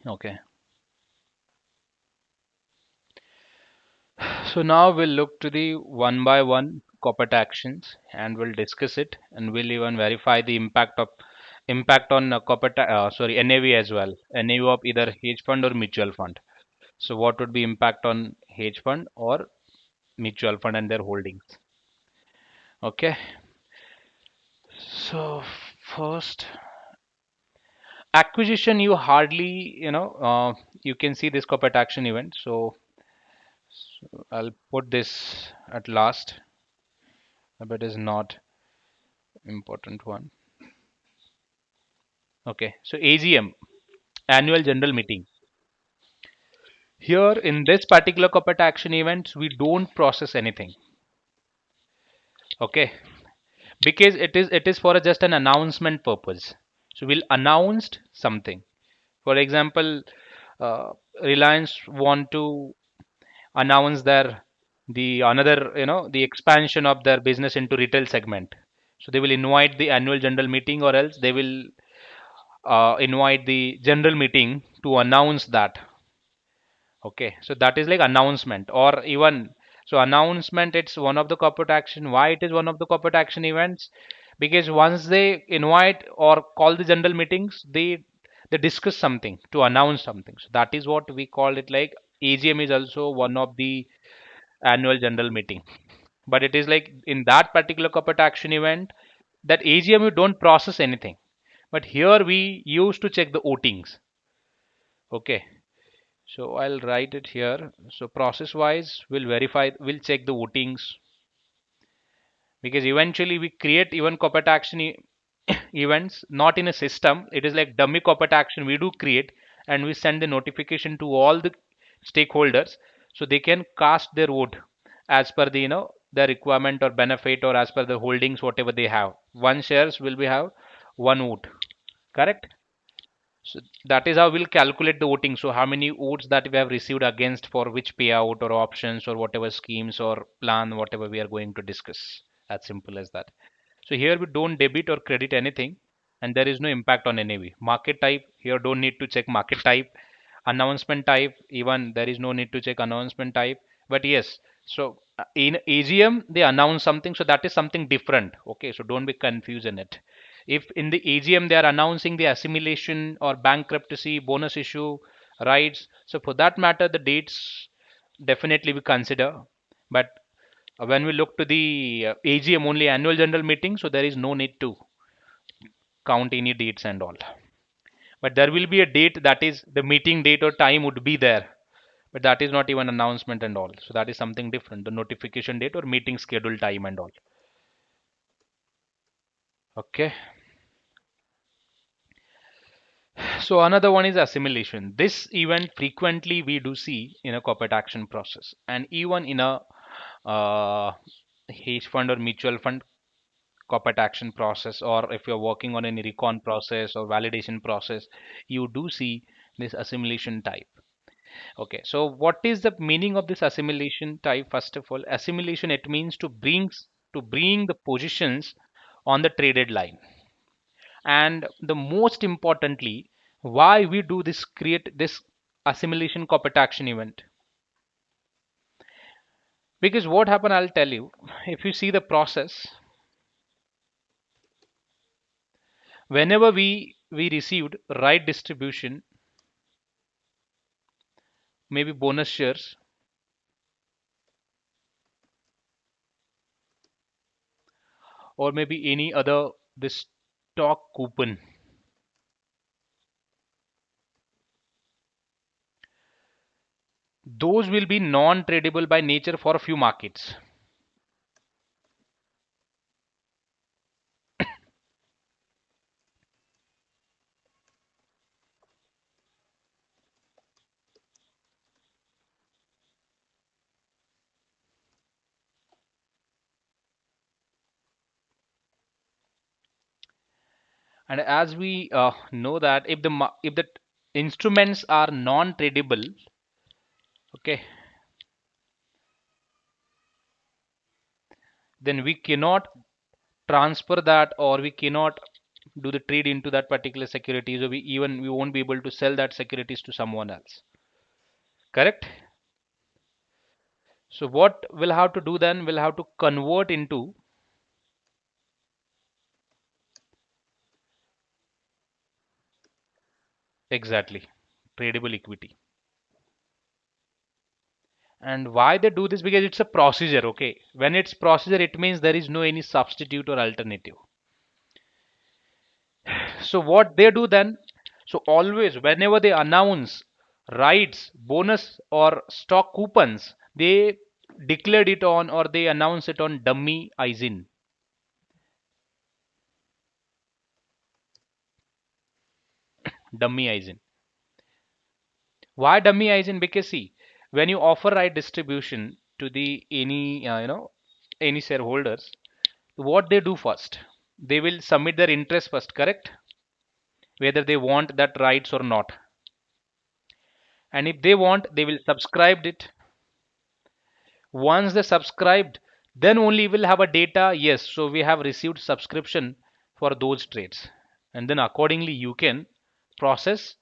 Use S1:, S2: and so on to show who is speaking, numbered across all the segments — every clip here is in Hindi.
S1: Okay. So now we'll look to the one by one corporate actions and we'll discuss it and we'll even verify the impact on NAV as well. NAV of either hedge fund or mutual fund. So what would be impact on hedge fund or mutual fund and their holdings? Okay. So first acquisition, you hardly you can see this corporate action event. So I'll put this at last, but it is not important one. Okay, so AGM, annual general meeting. Here in this particular corporate action event, we don't process anything. Okay, because it is for just an announcement purpose. So we'll announce something. For example, uh, Reliance want to announce the another the expansion of their business into retail segment. So they will invite the annual general meeting, or else they will invite the general meeting to announce that. Okay, so that is like announcement, or even so announcement. It's one of the corporate action. Why it is one of the corporate action events? Because once they invite or call the general meetings, they discuss something to announce something. So that is what we call it. Like AGM is also one of the annual general meeting, but it is like in that particular corporate action event, that AGM we don't process anything, but here we used to check the votings. Okay, so I'll write it here. So process wise, we'll check the votings, because eventually we create even corporate action events not in a system. It is like dummy corporate action we do create, and we send the notification to all the stakeholders, so they can cast their vote as per the the requirement or benefit, or as per the holdings whatever they have. One shares will be have one vote, correct? So that is how we'll calculate the voting. So how many votes that we have received against for which payout or options or whatever schemes or plan, whatever we are going to discuss. As simple as that. So here we don't debit or credit anything, and there is no impact on NAV. Market type, here don't need to check market type. Announcement type, even there is no need to check announcement type. But yes, so in AGM they announce something, so that is something different. Okay, so don't be confused in it. If in the AGM they are announcing the assimilation or bankruptcy, bonus issue, rights, so for that matter the dates definitely we consider. But when we look to the AGM, only annual general meeting, so there is no need to count any dates and all. But there will be a date, that is the meeting date or time would be there, but that is not even announcement and all. So that is something different, the notification date or meeting schedule time and all. Okay. So another one is assimilation. This event frequently we do see in a corporate action process, and even in a uh, hedge fund or mutual fund corporate action process, or if you're working on any recon process or validation process, you do see this assimilation type. Okay, so what is the meaning of this assimilation type? First of all, assimilation, it means to bring the positions on the traded line. And the most importantly, why we do this, create this assimilation corporate action event? Because what happened, I'll tell you. If you see the process, whenever we received right distribution, maybe bonus shares, or maybe any other this stock coupon, those will be non tradable by nature for a few markets. And as we know that if the instruments are non tradable, okay, then we cannot transfer that, or we cannot do the trade into that particular securities, or we won't be able to sell that securities to someone else. Correct? So what we'll have to do then, we'll have to convert into exactly tradable equity. And why they do this? Because it's a procedure. Okay, when it's procedure, it means there is no any substitute or alternative. So what they do then, so always whenever they announce rights, bonus or stock coupons, they declared it on or they announce it on dummy ISIN. Dummy ISIN. Why dummy ISIN? Because see, when you offer right distribution to the any any shareholders, what they do first, they will submit their interest first, correct? Whether they want that rights or not, and if they want, they will subscribe it. Once they subscribed, then only we'll have a data, yes, so we have received subscription for those trades, and then accordingly you can process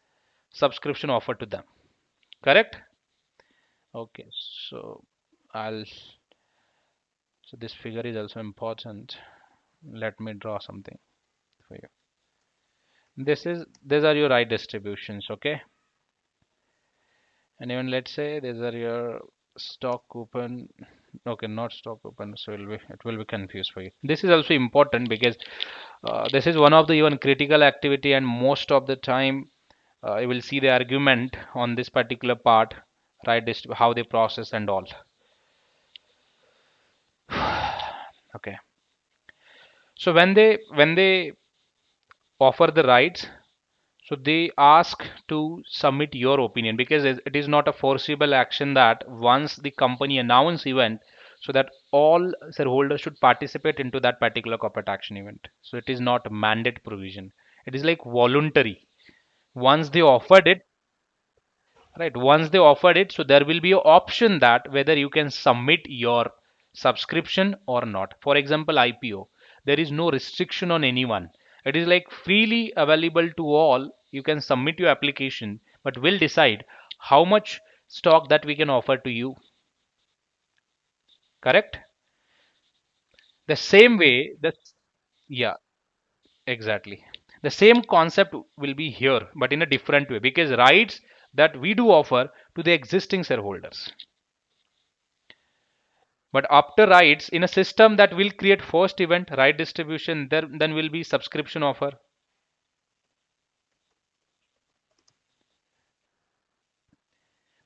S1: subscription offer to them, correct? Okay, so I'll so this figure is also important. Let me draw something for you. These are your right distributions, okay? And even let's say these are your stock coupon. Okay, not stock coupon, so it will be confused for you. This is also important because this is one of the even critical activity, and most of the time you will see the argument on this particular part, right? How they process and all. Okay, so when they offer the rights, so they ask to submit your opinion, because it is not a foreseeable action that once the company announce event, so that all shareholders should participate into that particular corporate action event. So it is not a mandate provision. It is like voluntary. Once they offered it, right? Once they offered it, so there will be an option that whether you can submit your subscription or not. For example, IPO, there is no restriction on anyone. It is like freely available to all. You can submit your application, but we'll decide how much stock that we can offer to you. Correct? The same way, yeah, exactly. The same concept will be here, but in a different way, because rights that we do offer to the existing shareholders. But after rights, in a system that will create first event, right distribution, there then will be subscription offer.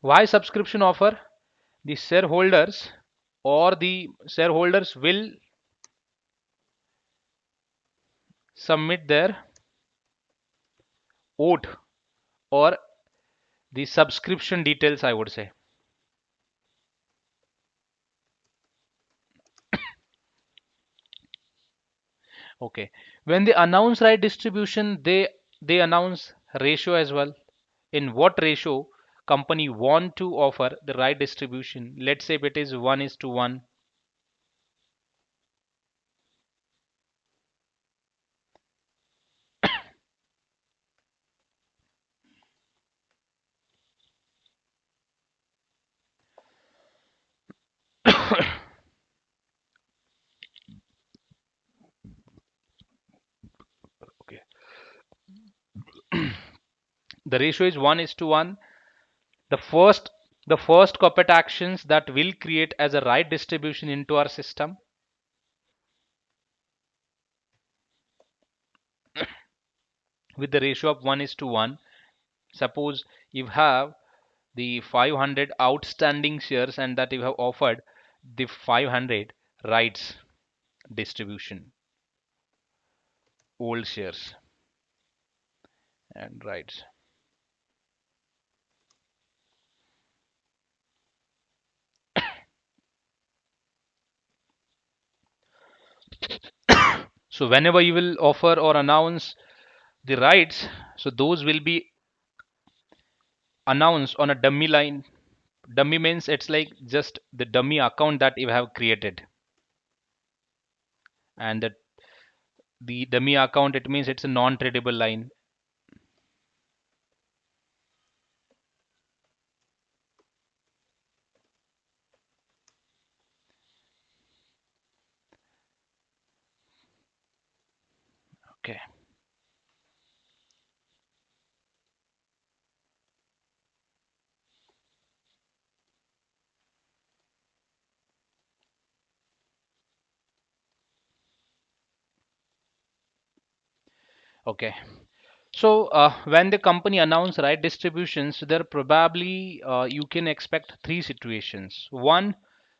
S1: Why subscription offer? The shareholders will submit their vote or the subscription details, I would say. Okay. When they announce right distribution, they announce ratio as well. In what ratio company want to offer the right distribution. Let's say if it is 1:1. Okay. The ratio is 1:1. The first the first corporate actions that will create as a right distribution into our system with the ratio of 1:1. Suppose you have the 500 outstanding shares and that you have offered the 500 rights distribution, old shares and rights. So whenever you will offer or announce the rights, so those will be announced on a dummy line. Dummy means it's like just the dummy account that you have created, and the The dummy account, it means it's a non-tradable line. Okay. Okay. So when the company announce right distributions, there probably you can expect three situations. One,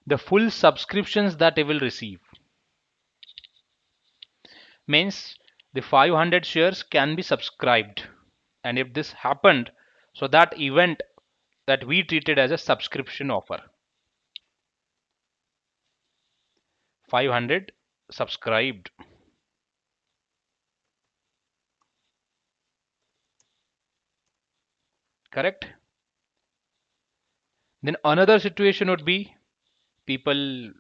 S1: the full subscriptions that they will receive means the 500 shares can be subscribed, and if this happened, so that event that we treated as a subscription offer, 500 subscribed, correct? Then another situation would be people,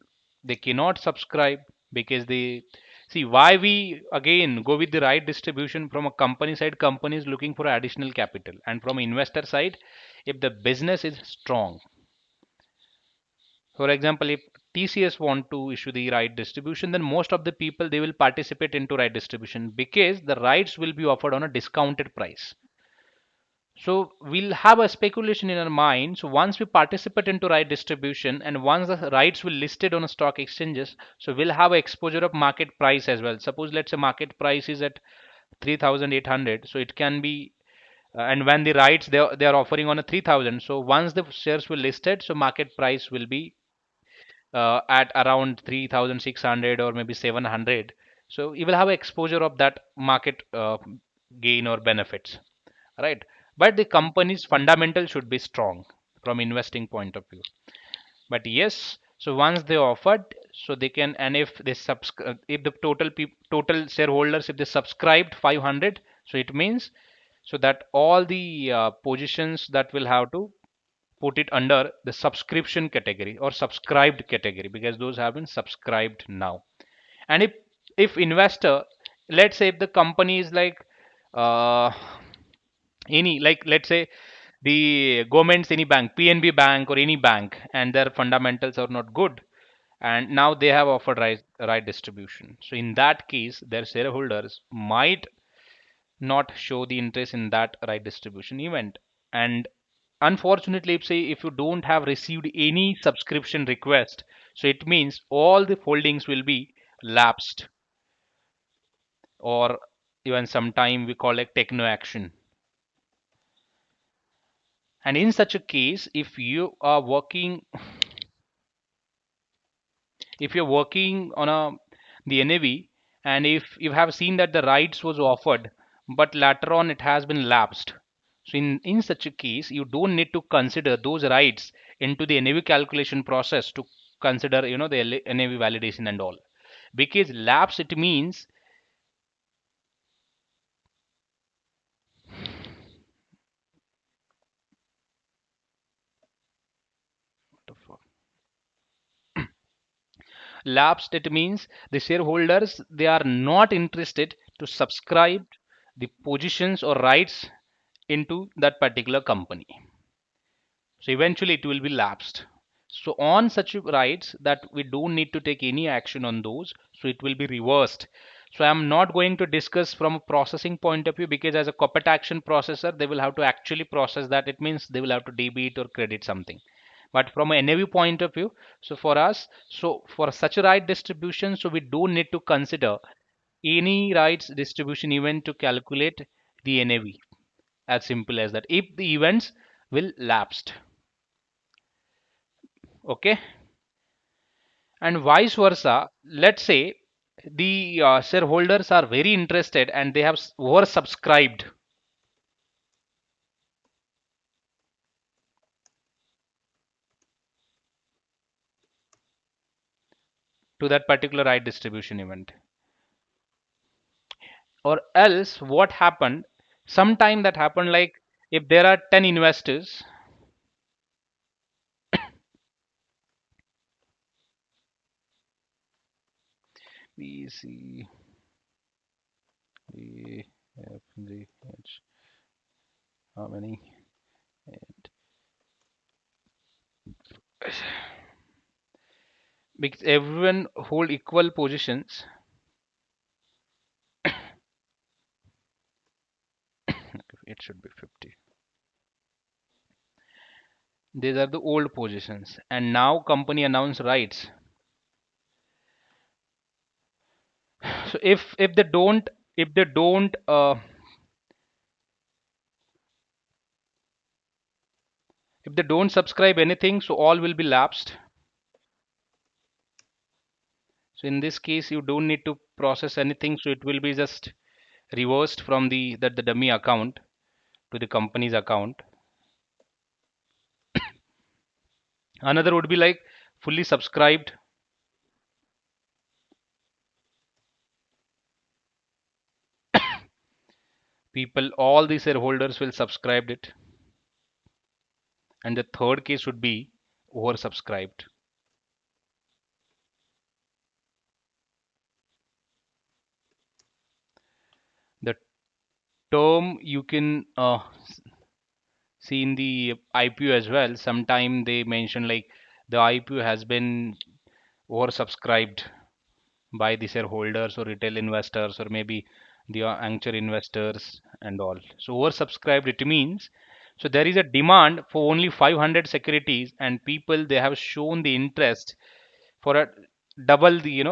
S1: they cannot subscribe because they see why we again go with the right distribution. From a company side, company is looking for additional capital, and from investor side, if the business is strong, for example, if TCS want to issue the right distribution, then most of the people they will participate into right distribution because the rights will be offered on a discounted price. So we'll have a speculation in our mind. So once we participate into right distribution and once the rights will listed on a stock exchanges, so we'll have a exposure of market price as well. Suppose let's say market price is at 3,800, so it can be and when the rights they are offering on a 3,000. So once the shares will listed, so market price will be at around 3,600 or maybe 700. So you will have exposure of that market gain or benefits, right? But the company's fundamental should be strong from investing point of view. But yes, so once they offered, so they can, and if they if the total shareholders, if they subscribed 500, so it means so that all the positions that will have to put it under the subscription category or subscribed category because those have been subscribed now. And if investor, let's say if the company is like uh, any, like let's say the government's any bank, PNB bank or any bank, and their fundamentals are not good, and now they have offered right distribution, so in that case their shareholders might not show the interest in that right distribution event. And unfortunately, if you don't have received any subscription request, so it means all the holdings will be lapsed, or even sometime we call it techno action. And in such a case, if you're working on a the NAV, and if you have seen that the rights was offered but later on it has been lapsed, so in such a case you don't need to consider those rights into the NAV calculation process to consider the NAV validation and all, because lapse it means lapsed it means the shareholders they are not interested to subscribe the positions or rights into that particular company, so eventually it will be lapsed. So on such rights that we don't need to take any action on those, so it will be reversed. So I'm not going to discuss from a processing point of view because as a corporate action processor they will have to actually process that, it means they will have to debit or credit something. But from a NAV point of view, so for us, so for such a right distribution, so we don't need to consider any rights distribution event to calculate the NAV, as simple as that, if the events will lapsed. Okay. And vice versa, let's say the shareholders are very interested and they have oversubscribed to that particular right distribution event, or else what happened, sometime that happened, like if there are 10 investors, we see E, F, G, H. How many? Eight. Because everyone hold equal positions. It should be 50. These are the old positions, and now company announce rights. So if they don't subscribe anything, so all will be lapsed. So in this case, you don't need to process anything, so it will be just reversed from the dummy account to the company's account. Another would be like fully subscribed. People, all the shareholders will subscribe it. And the third case would be oversubscribed. The term you can see in the IPO as well. Sometime they mention like the IPO has been oversubscribed by the shareholders or retail investors or maybe the anchor investors and all. So oversubscribed it means so there is a demand for only 500 securities and people they have shown the interest for a double the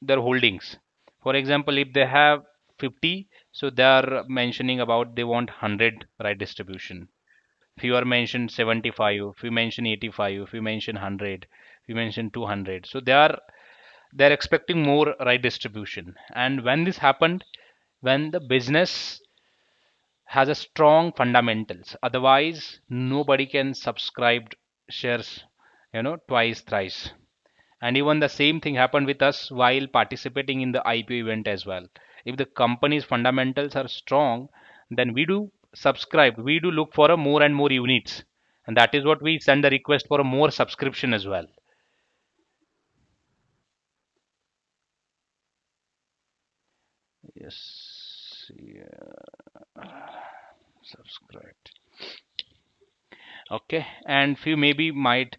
S1: their holdings. For example, if they have 50, so they are mentioning about they want 100 right distribution. If you are mentioned 75, if you mention 85, if you mention 100, if you mention 200, so they're expecting more right distribution. And when this happened, when the business has a strong fundamentals, otherwise nobody can subscribe shares, twice, thrice. And even the same thing happened with us while participating in the IPO event as well. If the company's fundamentals are strong, then we do subscribe, we do look for a more and more units. And that is what we send a request for a more subscription as well. Yes, yeah, subscribed. Okay, and few maybe might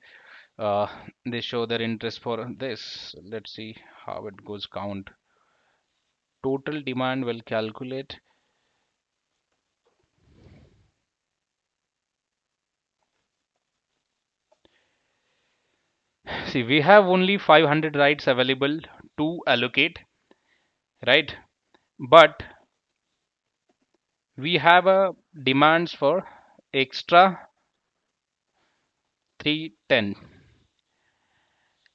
S1: uh, they show their interest for this. Let's see how it goes count. Total demand will calculate. See, we have only 500 rights available to allocate, right? But we have a demands for extra 310.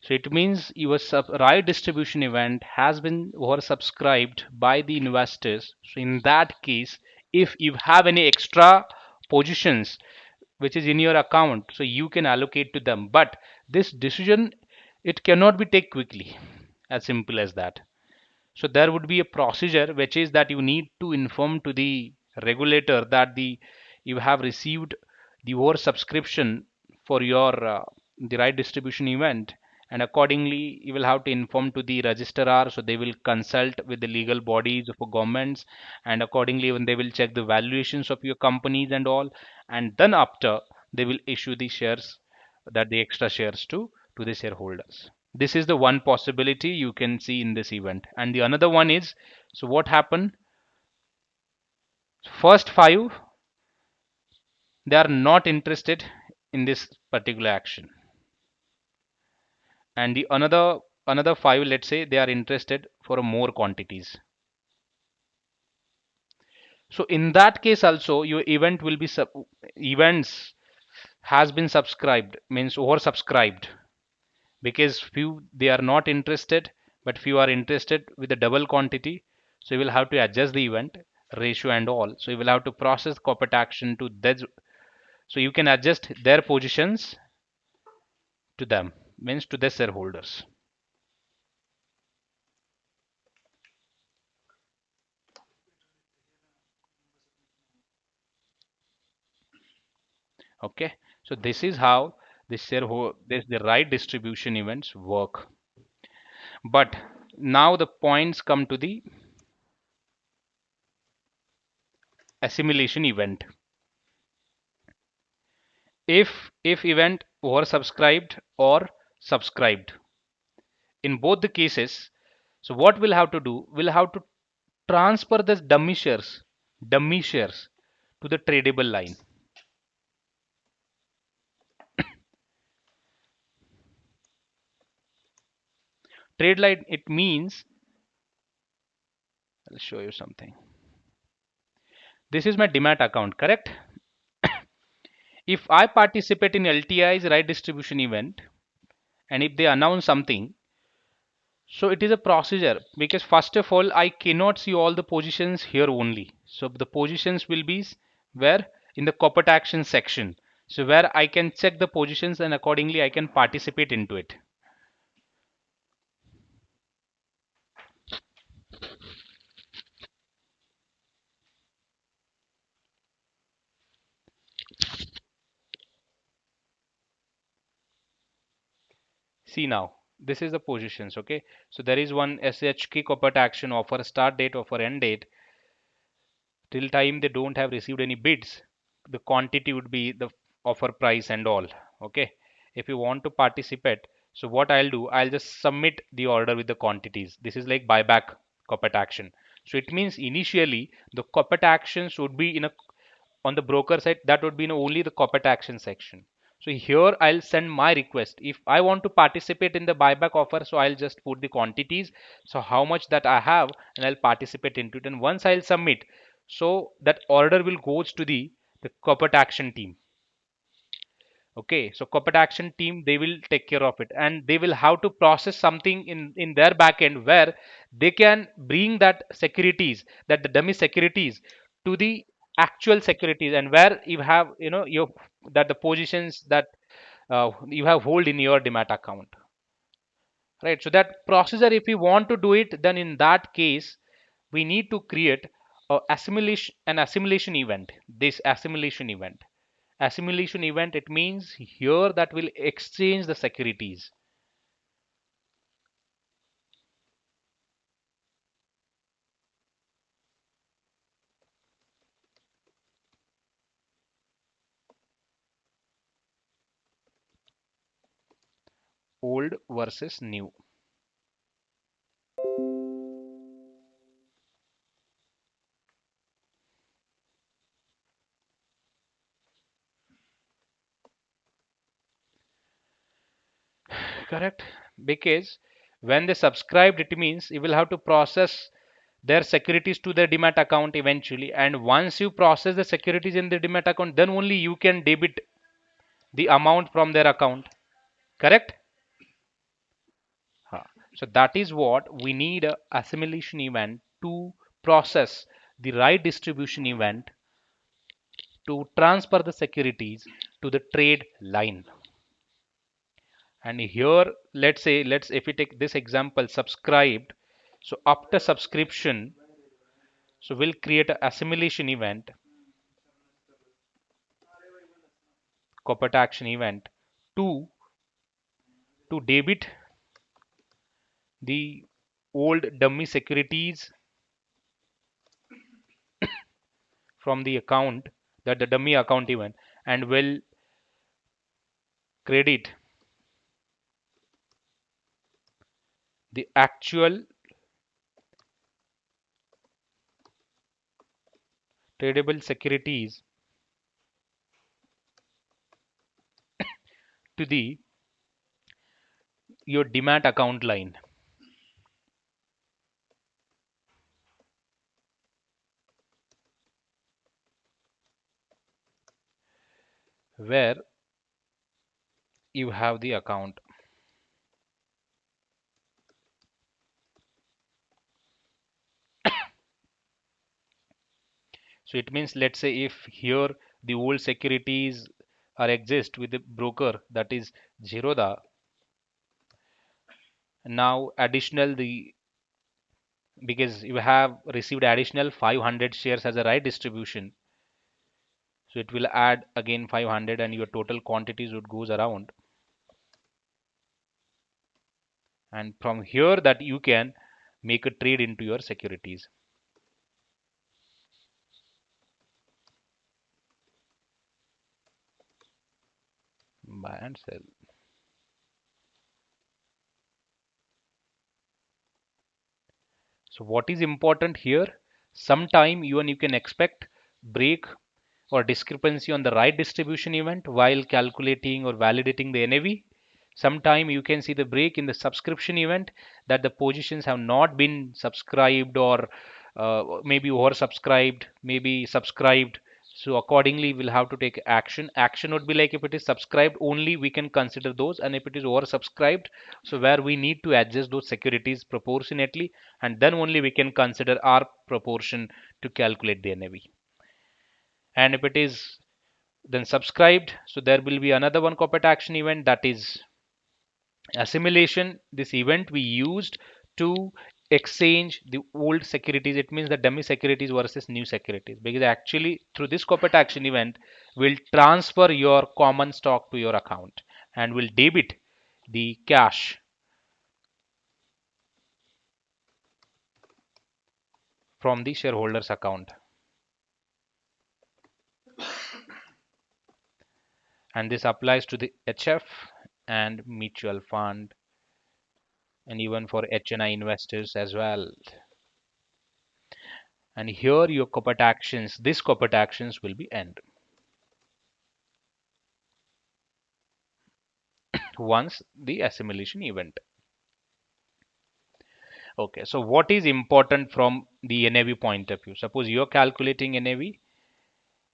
S1: So it means your right distribution event has been oversubscribed by the investors. So in that case, if you have any extra positions which is in your account, so you can allocate to them. But this decision it cannot be take quickly, as simple as that. So there would be a procedure which is that you need to inform to the regulator that the you have received the oversubscription for your the right distribution event, and accordingly you will have to inform to the registrar, so they will consult with the legal bodies of governments, and accordingly when they will check the valuations of your companies and all, and then after they will issue the shares, that the extra shares to the shareholders. This is the one possibility you can see in this event. And the another one is, so what happened? First five, they are not interested in this particular action. And the another five, let's say they are interested for more quantities. So in that case also, your event will be events has been subscribed, means oversubscribed, because few they are not interested but few are interested with the double quantity, so you will have to adjust the event ratio and all, so you will have to process corporate action to that, so you can adjust their positions to them, means to their shareholders. Okay, so this is how the right distribution events work. But now the points come to the assimilation event. If event oversubscribed or subscribed, in both the cases, so what we'll have to do, we'll have to transfer this dummy shares to the tradable line. Trade line, it means, I'll show you something. This is my demat account, correct? If I participate in LTI's right distribution event, and if they announce something, so it is a procedure, because first of all I cannot see all the positions here only. So the positions will be where, in the corporate action section, so where I can check the positions and accordingly I can participate into it. See now, this is the positions. Okay, so there is one SHK corporate action offer start date, offer end date. Till time they don't have received any bids, the quantity would be the offer price and all. Okay, if you want to participate, so what I'll do, I'll just submit the order with the quantities. This is like buyback corporate action. So it means initially the corporate actions would be in a, on the broker side, that would be in only the corporate action section. So here I'll send my request. If I want to participate in the buyback offer, so I'll just put the quantities, so how much that I have, and I'll participate into it. And once I'll submit, so that order will goes to the corporate action team. Okay, so corporate action team, they will take care of it, and they will have to process something in their back end, where they can bring that securities, that the dummy securities, to the actual securities, and where you have, your, that the positions that you have hold in your demat account, right? So that procedure, if we want to do it, then in that case we need to create an assimilation event. This assimilation event, it means here that will exchange the securities. Old versus new. Correct, because when they subscribed, it means you will have to process their securities to their demat account eventually, and once you process the securities in the demat account, then only you can debit the amount from their account, correct? Huh. So that is what we need, a assimilation event to process the right distribution event to transfer the securities to the trade line. And here, let's say, if we take this example, subscribed, so after subscription, so we'll create a assimilation event, corporate action event, to debit the old dummy securities from the account, that the dummy account event, and will credit the actual tradable securities to the your demat account line, where you have the account. So it means, let's say if here the old securities are exist with the broker, that is Zerodha, now additional the, because you have received additional 500 shares as a right distribution, so it will add again 500 and your total quantities would goes around, and from here that you can make a trade into your securities. buy and sell. So what is important here? Sometime you can expect break or discrepancy on the right distribution event while calculating or validating the NAV. Sometime you can see the break in the subscription event, that the positions have not been subscribed, or maybe oversubscribed, maybe subscribed. So accordingly, we'll have to take action. Action would be like, if it is subscribed only, we can consider those, and if it is oversubscribed, so where we need to adjust those securities proportionately, and then only we can consider our proportion to calculate the NAV. And if it is then subscribed, so there will be another one corporate action event, that is assimilation. This event we used to exchange the old securities. It means the dummy securities versus new securities, because actually through this corporate action event will transfer your common stock to your account and will debit the cash from the shareholders account. And this applies to the HF and mutual fund, and even for HNI investors as well. And here your corporate actions, this corporate actions will be end once the assimilation event. Okay, so what is important from the NAV point of view? Suppose you're calculating NAV,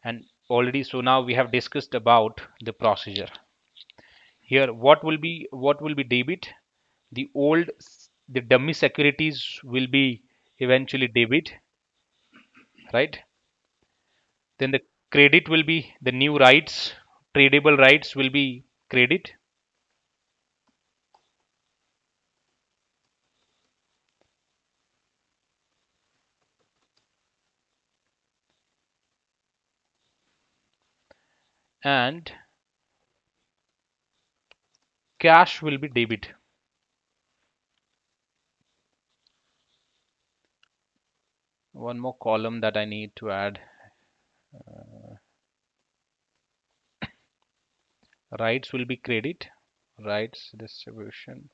S1: and already, so now we have discussed about the procedure. Here what will be debit? The old, the dummy securities will be eventually debit, right? Then the credit will be the new rights, tradable rights will be credit. And cash will be debit. One more column that I need to add. Rights will be credit. Rights distribution.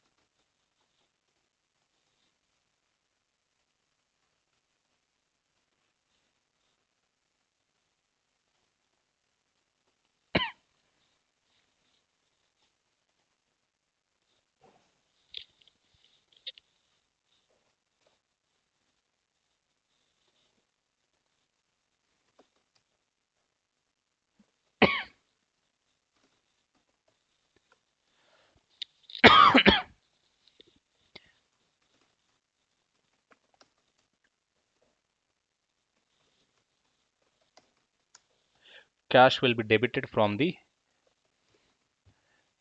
S1: Cash will be debited from the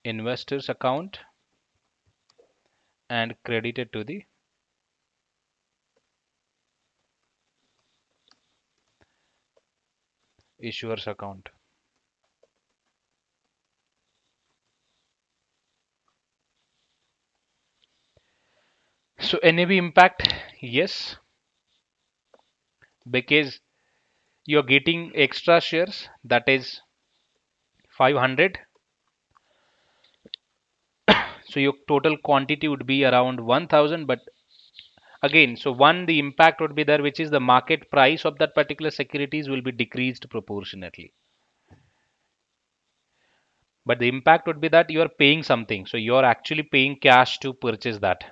S1: investor's account and credited to the issuer's account. So NAV impact, yes, because you're getting extra shares, that is 500. So your total quantity would be around 1000. But again, so one, the impact would be there, which is the market price of that particular securities will be decreased proportionately. But the impact would be that you are paying something, so you are actually paying cash to purchase that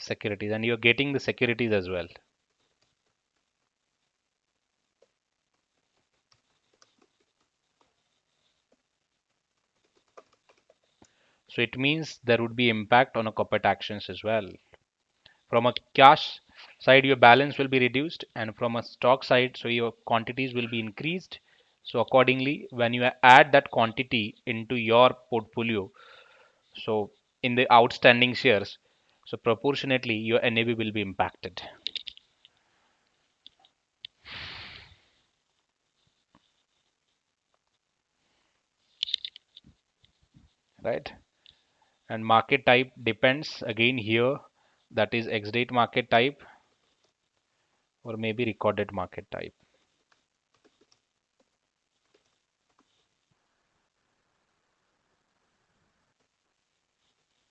S1: securities, and you're getting the securities as well. So it means there would be impact on a corporate actions as well. From a cash side, your balance will be reduced, and from a stock side, so your quantities will be increased. So accordingly, when you add that quantity into your portfolio, so in the outstanding shares, so proportionately your NAV will be impacted, right? And market type depends again here, that is ex date market type. or maybe recorded market type.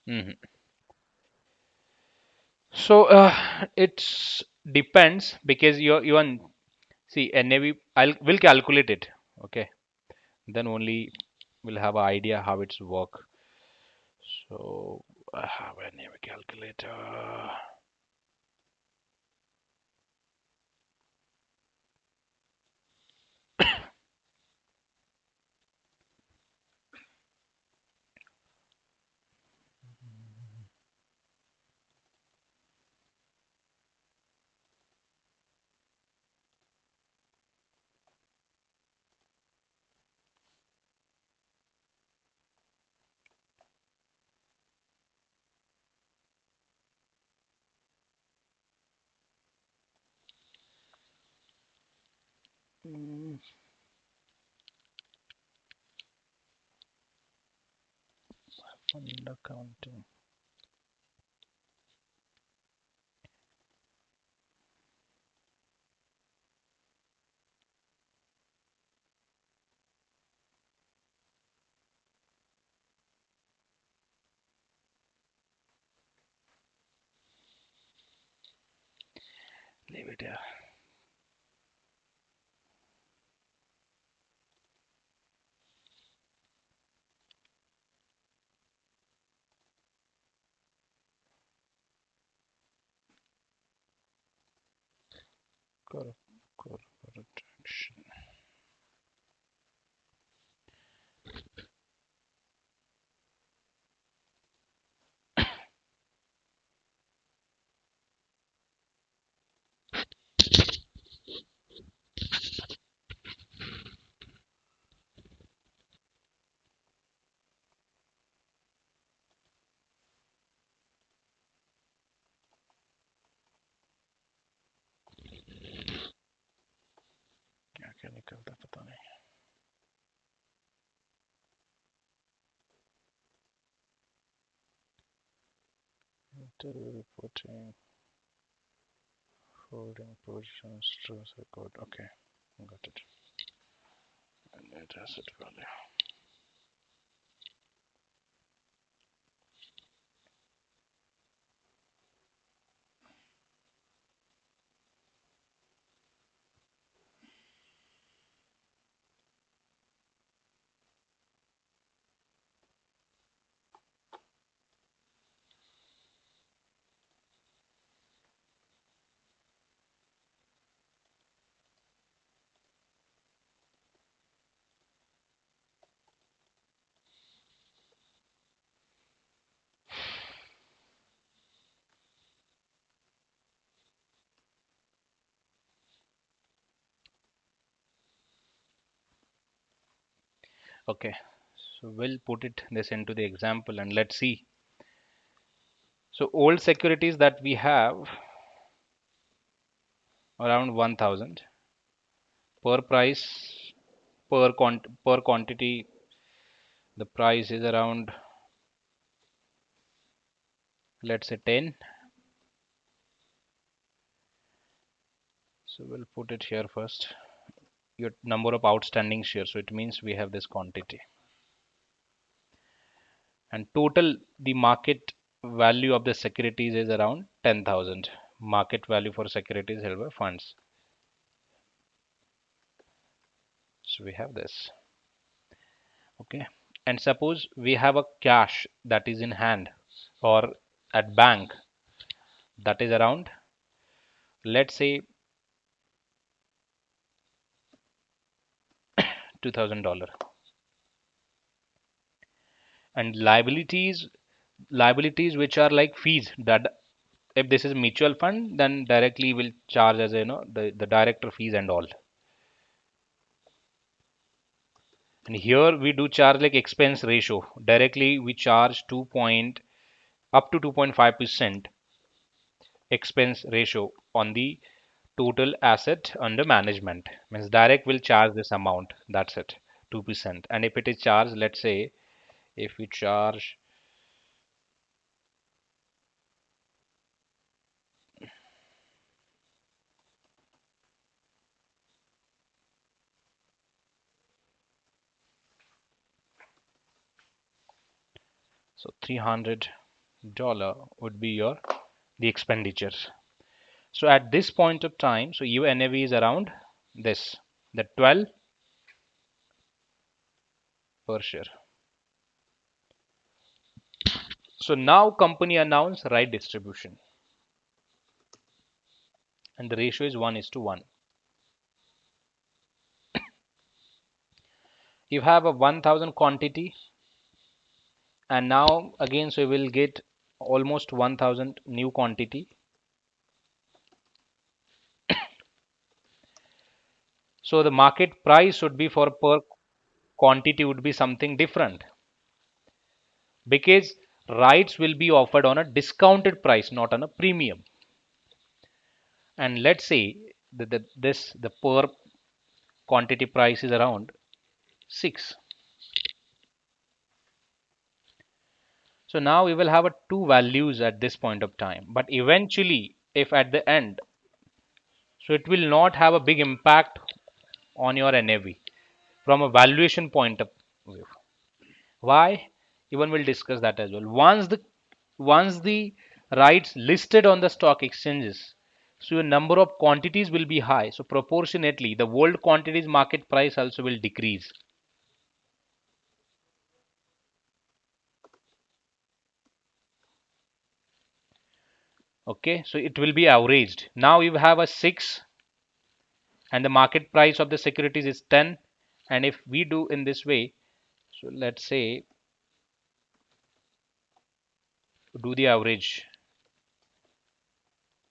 S1: Mhm. So it's depends because you are see NAV. Will calculate it. Okay, then only we'll have an idea how it's work. So I have a NAV calculator. Mm, Fund accounting. Leave it here. Corporate action. क्या क्या निकलता पता नहीं. Interview reporting, holding positions, trust record. Okay, got it. And net asset value. Okay, so we'll put it this into the example and let's see. So old securities that we have around 1000 per price per quantity. The price is around, let's say 10. So we'll put it here first. Your number of outstanding shares. So it means we have this quantity. And total the market value of the securities is around 10,000. Market value for securities held by funds. So we have this. Okay. And suppose we have a cash that is in hand or at bank that is around, let's say, $2,000. And liabilities which are like fees that if this is mutual fund then directly will charge as the director fees and all. And here we do charge like expense ratio. Directly we charge 2 point up to 2.5% expense ratio on the total asset under management. Means direct will charge this amount. That's it, 2%. And if it is charged, let's say if we charge So $300 would be the expenditure. So at this point of time, so your NAV is around this, the 12 per share. So now company announced right distribution, and the ratio is 1:1. You have a 1000 quantity, and now again, so you will get almost 1000 new quantity. So the market price would be for per quantity would be something different, because rights will be offered on a discounted price, not on a premium. And let's say that the per quantity price is around 6. So now we will have a two values at this point of time, but eventually if at the end, so it will not have a big impact on your NAV from a valuation point of view. Why? Even we'll discuss that as well. Once the rights listed on the stock exchanges, so your number of quantities will be high. So proportionately, the world quantities market price also will decrease. Okay, so it will be averaged. Now you have a 6, and the market price of the securities is 10. And if we do in this way, so let's say do the average,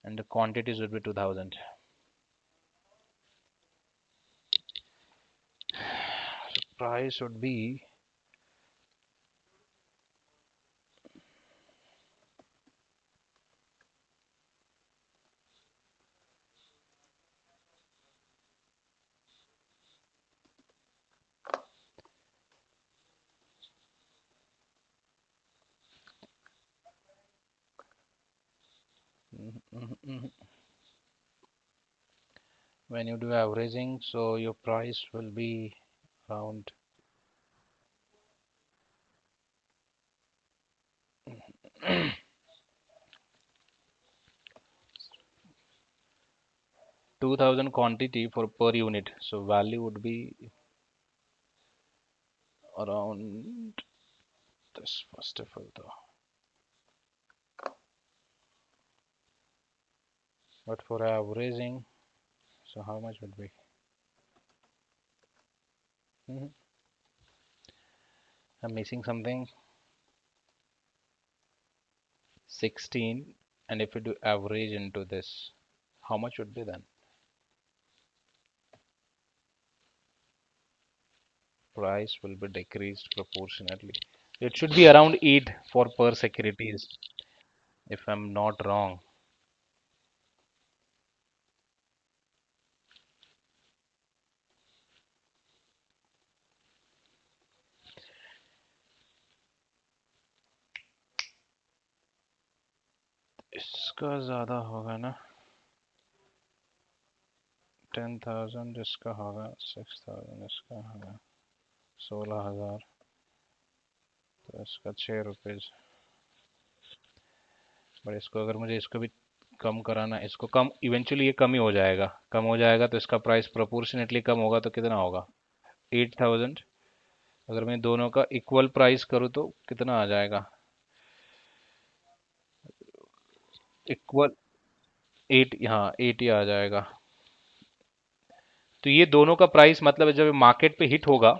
S1: and the quantities would be 2000. So price would be when you do averaging, so your price will be around 2000 quantity for per unit. So value would be around this first of all though. But for averaging, so how much would be? I'm missing something. 16, and if we do average into this, how much would be then? Price will be decreased proportionately. It should be around 8 for per securities, if I'm not wrong. इसका ज़्यादा होगा ना, 10,000 इसका होगा, 6,000 इसका होगा, 16,000, तो इसका 6 रुपीज़। बट इसको अगर मुझे इसको भी कम कराना, इसको कम, इवेंचुअली ये कम ही हो जाएगा, कम हो जाएगा तो इसका प्राइस प्रोपोर्शनेटली कम होगा, तो कितना होगा 8,000। अगर मैं दोनों का इक्वल प्राइस करूँ तो कितना आ जाएगा, इक्वल 8, हाँ 8 ही आ जाएगा। तो ये दोनों का प्राइस मतलब जब मार्केट पे हिट होगा,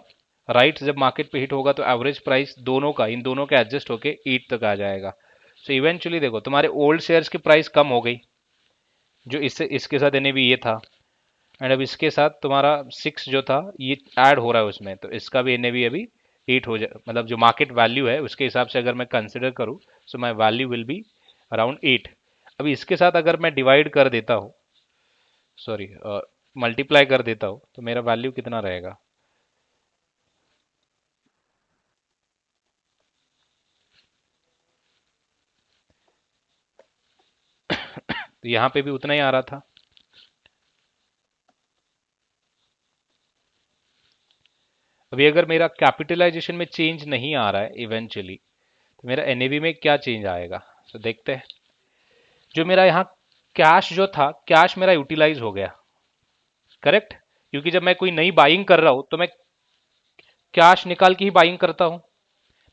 S1: राइट, जब मार्केट पे हिट होगा तो एवरेज प्राइस दोनों का, इन दोनों का एडजस्ट होके 8 तक आ जाएगा। सो इवेंचुअली देखो तुम्हारे ओल्ड शेयर्स की प्राइस कम हो गई, जो इससे इसके साथ यानी भी ये था, एंड अब इसके साथ तुम्हारा 6 जो था ये ऐड हो रहा है उसमें, तो इसका भी एन अभी 8 हो जाए, मतलब जो मार्केट वैल्यू है उसके हिसाब से अगर मैं कंसिडर करूँ, so my value will be around 8। अभी इसके साथ अगर मैं डिवाइड कर देता हूँ, सॉरी मल्टीप्लाई कर देता हूँ, तो मेरा वैल्यू कितना रहेगा? तो यहाँ पे भी उतना ही आ रहा था। अभी अगर मेरा कैपिटलाइजेशन में चेंज नहीं आ रहा है इवेंचुअली, तो मेरा एनएवी में क्या चेंज आएगा, तो देखते हैं। जो मेरा यहाँ कैश जो था, कैश मेरा यूटिलाइज हो गया, करेक्ट, क्योंकि जब मैं कोई नई बाइंग कर रहा हूं तो मैं कैश निकाल के ही बाइंग करता हूं,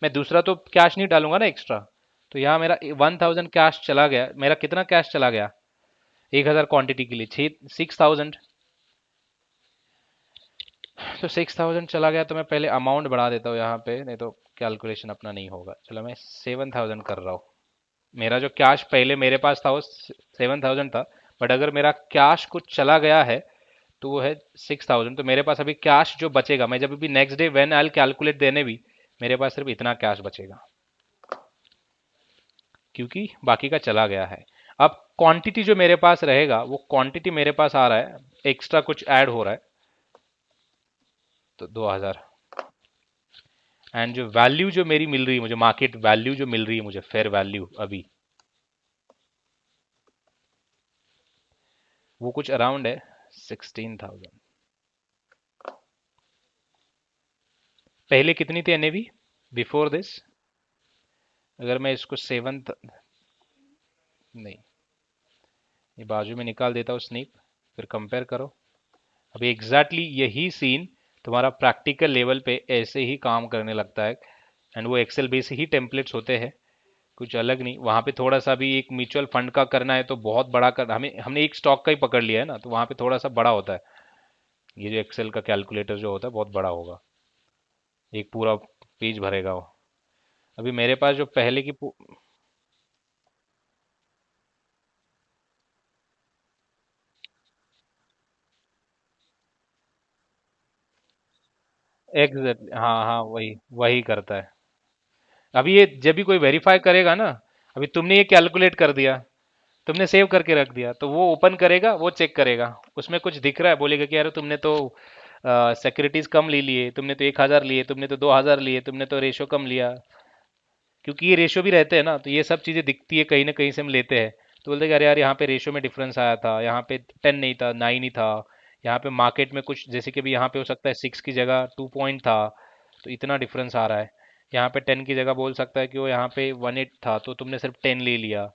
S1: मैं दूसरा तो कैश नहीं डालूंगा ना एक्स्ट्रा। तो यहाँ मेरा 1000 कैश चला गया, मेरा कितना कैश चला गया 1000 क्वांटिटी के लिए 6000। तो 6000 चला गया, तो मैं पहले अमाउंट बढ़ा देता हूँ यहाँ पे, नहीं तो कैलकुलेशन अपना नहीं होगा। चलो मैं 7000 कर रहा हूँ। मेरा जो कैश पहले मेरे पास था वो 7000 था, बट अगर मेरा कैश कुछ चला गया है तो वो है 6000। तो मेरे पास अभी कैश जो बचेगा, मैं जब भी next day when I calculate देने भी, मेरे पास सिर्फ इतना कैश बचेगा, क्योंकि बाकी का चला गया है। अब क्वांटिटी जो मेरे पास रहेगा, वो क्वांटिटी मेरे पास आ रहा है, एक्स्ट्रा कुछ ऐड हो रहा है, तो 2000। एंड जो वैल्यू जो मेरी मिल रही है मुझे, मार्केट वैल्यू जो मिल रही है मुझे, फेयर वैल्यू अभी, वो कुछ अराउंड है 16000। पहले कितनी थी एनएवी बिफोर दिस? अगर मैं इसको सेवंथ, नहीं, ये बाजू में निकाल देता हूँ स्नीप, फिर कंपेयर करो। अभी एग्जैक्टली यही सीन तुम्हारा प्रैक्टिकल लेवल पे ऐसे ही काम करने लगता है, एंड वो एक्सेल बेस ही टेम्पलेट्स होते हैं, कुछ अलग नहीं। वहाँ पे थोड़ा सा भी एक म्यूचुअल फंड का करना है तो बहुत बड़ा कर, हमें हमने एक स्टॉक का ही पकड़ लिया है ना, तो वहाँ पे थोड़ा सा बड़ा होता है। ये जो एक्सेल का कैलकुलेटर जो होता है बहुत बड़ा होगा, एक पूरा पेज भरेगा वो। अभी मेरे पास जो पहले की एग्जैक्ट, हाँ हाँ, वही वही करता है। अभी ये जब भी कोई वेरीफाई करेगा ना, अभी तुमने ये कैलकुलेट कर दिया, तुमने सेव करके रख दिया, तो वो ओपन करेगा, वो चेक करेगा, उसमें कुछ दिख रहा है, बोलेगा कि यार तुमने तो सिक्योरिटीज कम ले लिए, तुमने तो 1000 लिए, तुमने तो 2000 लिए, तुमने तो रेशो कम लिया, क्योंकि ये रेशो भी रहते हैं ना, तो ये सब चीज़ें दिखती है कहीं ना कहीं से हम लेते हैं। तो बोलते हैं कि अरे यार यहाँ पे रेशो में डिफरेंस आया था, यहाँ पे 10 नहीं था, 9 ही था, यहाँ पे मार्केट में कुछ, जैसे कि अभी यहाँ पे हो सकता है 6 की जगह 2 पॉइंट था, तो इतना डिफरेंस आ रहा है। यहाँ पे 10 की जगह बोल सकता है कि वो यहाँ पे 18 था, तो तुमने सिर्फ 10 ले लिया,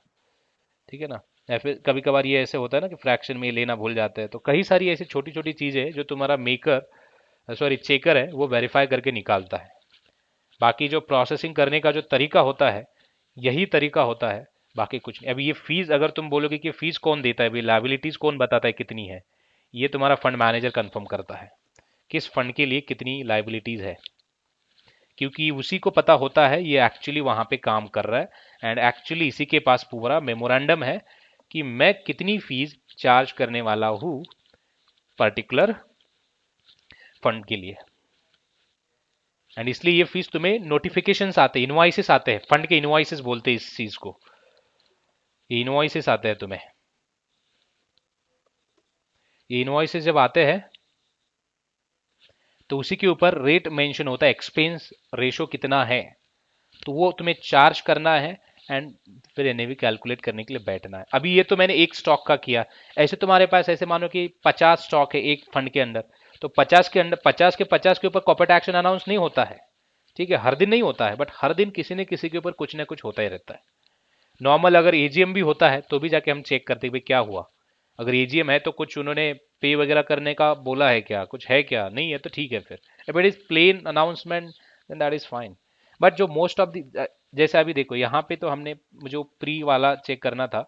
S1: ठीक है ना। या फिर कभी कभार ये ऐसे होता है ना कि फ्रैक्शन में लेना भूल जाते हैं, तो कई सारी ऐसी छोटी छोटी चीज़ें हैं जो तुम्हारा मेकर, सॉरी चेकर है, वो वेरीफाई करके निकालता है। बाकी जो प्रोसेसिंग करने का जो तरीका होता है, यही तरीका होता है, बाकी कुछ नहीं। अभी ये फीस, अगर तुम बोलोगे कि फीस कौन देता है, अभी लाइबिलिटीज कौन बताता है कितनी है, ये तुम्हारा फंड मैनेजर कंफर्म करता है, किस फंड के लिए कितनी लाइबिलिटीज है, क्योंकि उसी को पता होता है ये एक्चुअली वहां पे काम कर रहा है, एंड एक्चुअली इसी के पास पूरा मेमोरेंडम है कि मैं कितनी फीस चार्ज करने वाला हूँ पर्टिकुलर फंड के लिए। एंड इसलिए ये फीस तुम्हें नोटिफिकेशंस आते हैं, इनवॉइसेस आते हैं, फंड के इनवॉइसेस बोलते हैं इस चीज को, ये इनवॉइसेस आते हैं तुम्हें। ये इनवॉइसेस जब आते हैं तो उसी के ऊपर रेट मेंशन होता है, एक्सपेंस रेशो कितना है, तो वो तुम्हें चार्ज करना है, एंड फिर एनएवी कैलकुलेट करने के लिए बैठना है। अभी ये तो मैंने एक स्टॉक का किया, ऐसे तुम्हारे पास ऐसे मानो कि 50 स्टॉक है एक फंड के अंदर, तो 50 के अंदर 50 के 50 के ऊपर कॉर्पोरेट एक्शन अनाउंस नहीं होता है, ठीक है, हर दिन नहीं होता है, बट हर दिन किसी न किसी के ऊपर कुछ ना कुछ होता ही रहता है। नॉर्मल अगर एजीएम भी होता है तो भी जाके हम चेक करते हैं भाई क्या हुआ, अगर एजीएम है तो कुछ उन्होंने पे वगैरह करने का बोला है क्या, कुछ है क्या, नहीं है तो ठीक है, फिर if it is plain announcement then that is fine. But जो मोस्ट ऑफ द, जैसे अभी देखो यहाँ पे तो हमने, मुझे प्री वाला चेक करना था,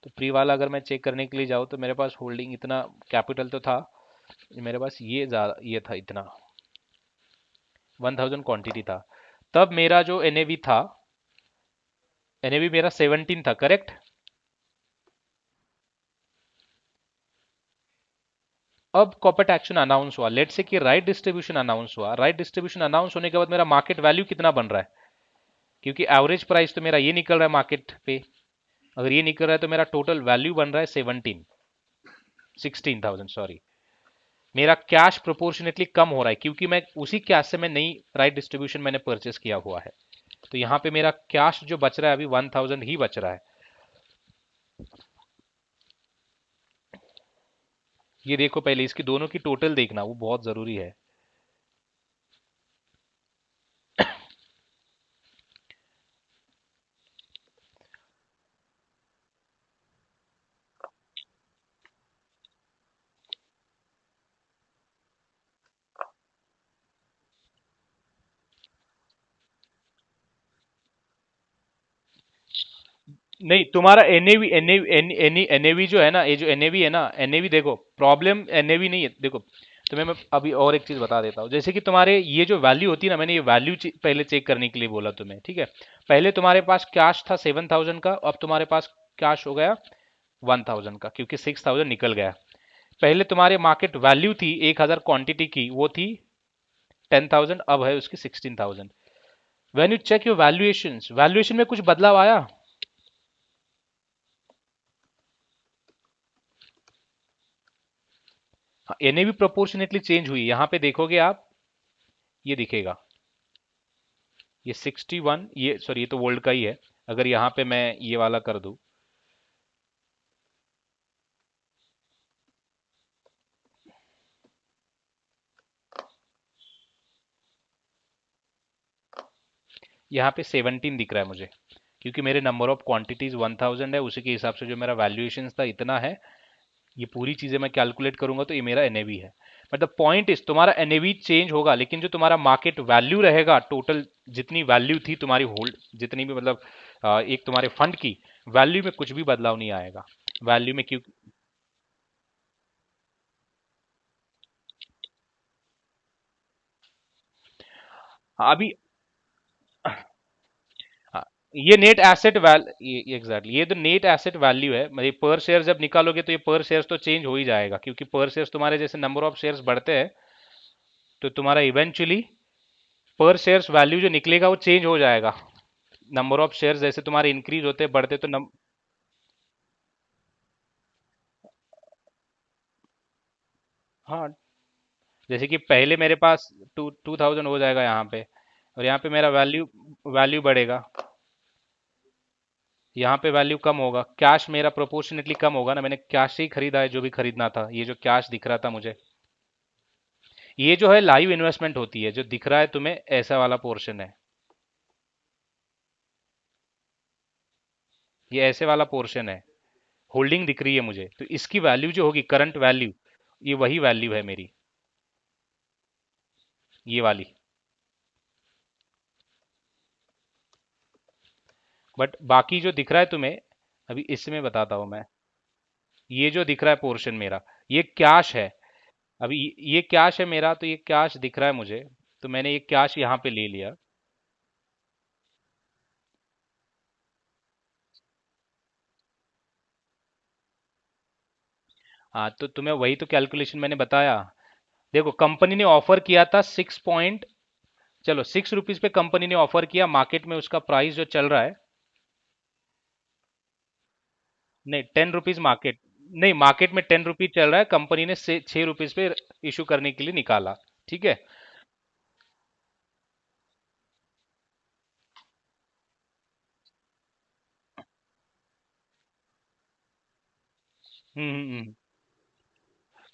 S1: तो प्री वाला अगर मैं चेक करने के लिए जाऊँ तो मेरे पास होल्डिंग इतना कैपिटल तो था, मेरे पास ये ज़्यादा ये था, इतना 1000 क्वांटिटी था। तब मेरा जो एनएवी था, एनएवी मेरा 17 था, करेक्ट। अब कॉर्पोरेट एक्शन अनाउंस हुआ, लेट से कि राइट डिस्ट्रीब्यूशन अनाउंस हुआ, राइट डिस्ट्रीब्यूशन अनाउंस होने के बाद मेरा मार्केट वैल्यू कितना बन रहा है, क्योंकि एवरेज प्राइस तो मेरा ये निकल रहा है मार्केट पे, अगर ये निकल रहा है तो मेरा टोटल वैल्यू बन रहा है 16,000 सॉरी। मेरा कैश प्रोपोर्शनेटली कम हो रहा है, क्योंकि मैं उसी कैश से मैं नई राइट डिस्ट्रीब्यूशन मैंने परचेस किया हुआ है, तो यहाँ पे मेरा कैश जो बच रहा है अभी 1000 ही बच रहा है। ये देखो, पहले इसकी दोनों की टोटल देखना, वो बहुत जरूरी है। नहीं, तुम्हारा एनएवी एनएवी एनएवी जो है ना, ये जो एनएवी है ना, एनएवी देखो, प्रॉब्लम एनएवी नहीं है। देखो, तुम्हें मैं अभी और एक चीज बता देता हूँ। जैसे कि तुम्हारे ये जो वैल्यू होती है ना, मैंने ये वैल्यू पहले चेक करने के लिए बोला तुम्हें, ठीक है। पहले तुम्हारे पास कैश था 7,000 का, अब तुम्हारे पास कैश हो गया 1,000 का, क्योंकि 6,000 निकल गया। पहले तुम्हारे मार्केट वैल्यू थी 1,000 क्वांटिटी की, वो थी 10,000, अब है उसकी 16,000। When you check your valuations, valuation में कुछ बदलाव आया? एनएवी प्रोपोर्शनेटली चेंज हुई, यहां पे देखोगे आप, ये दिखेगा, ये 61, ये सॉरी ये तो वर्ल्ड का ही है। अगर यहाँ पे मैं ये वाला कर दूं, यहाँ पे 17 दिख रहा है मुझे, क्योंकि मेरे नंबर ऑफ क्वांटिटीज 1,000 है, उसी के हिसाब से जो मेरा वैल्यूएशन था इतना है। ये पूरी चीजें मैं कैलकुलेट करूंगा तो ये मेरा एनएवी है। बट द पॉइंट इज, तुम्हारा एनएवी चेंज होगा, लेकिन जो तुम्हारा मार्केट वैल्यू रहेगा, टोटल जितनी वैल्यू थी तुम्हारी होल्ड, जितनी भी मतलब एक तुम्हारे फंड की वैल्यू में कुछ भी बदलाव नहीं आएगा। वैल्यू में क्यों? अभी हाँ, ये नेट एसेट वैल ये एग्जैक्टली, ये तो नेट एसेट वैल्यू है। मतलब पर शेयर जब निकालोगे तो ये पर शेयर तो चेंज हो ही जाएगा, क्योंकि पर शेयर तुम्हारे जैसे नंबर ऑफ शेयर्स बढ़ते हैं, तो तुम्हारा इवेंचुअली पर शेयर्स वैल्यू जो निकलेगा वो चेंज हो जाएगा। नंबर ऑफ शेयर्स जैसे तुम्हारे इंक्रीज होते बढ़ते तो हाँ, जैसे कि पहले मेरे पास 2,000 हो जाएगा यहाँ पे, और यहाँ पे मेरा वैल्यू वैल्यू बढ़ेगा, यहाँ पे वैल्यू कम होगा, कैश मेरा प्रोपोर्शनेटली कम होगा ना, मैंने कैश से ही खरीदा है जो भी खरीदना था। ये जो कैश दिख रहा था मुझे, ये जो है लाइव इन्वेस्टमेंट होती है, जो दिख रहा है तुम्हें ऐसा वाला पोर्शन है, ये ऐसे वाला पोर्शन है, होल्डिंग दिख रही है मुझे, तो इसकी वैल्यू जो होगी करंट वैल्यू, ये वही वैल्यू है मेरी, ये वाली। बट बाकी जो दिख रहा है तुम्हें, अभी इसमें बताता हूं मैं, ये जो दिख रहा है पोर्शन मेरा, ये कैश है। अभी ये कैश है मेरा, तो ये कैश दिख रहा है मुझे, तो मैंने ये कैश यहाँ पे ले लिया। हाँ, तो तुम्हें वही तो कैलकुलेशन मैंने बताया। देखो, कंपनी ने ऑफर किया था 6 पॉइंट, चलो 6 रुपीज पे कंपनी ने ऑफर किया, मार्केट में उसका प्राइस जो चल रहा है, नहीं 10 रुपीज मार्केट, नहीं मार्केट में 10 रुपीज चल रहा है, कंपनी ने से 6 रुपीज पे इशू करने के लिए निकाला, ठीक है।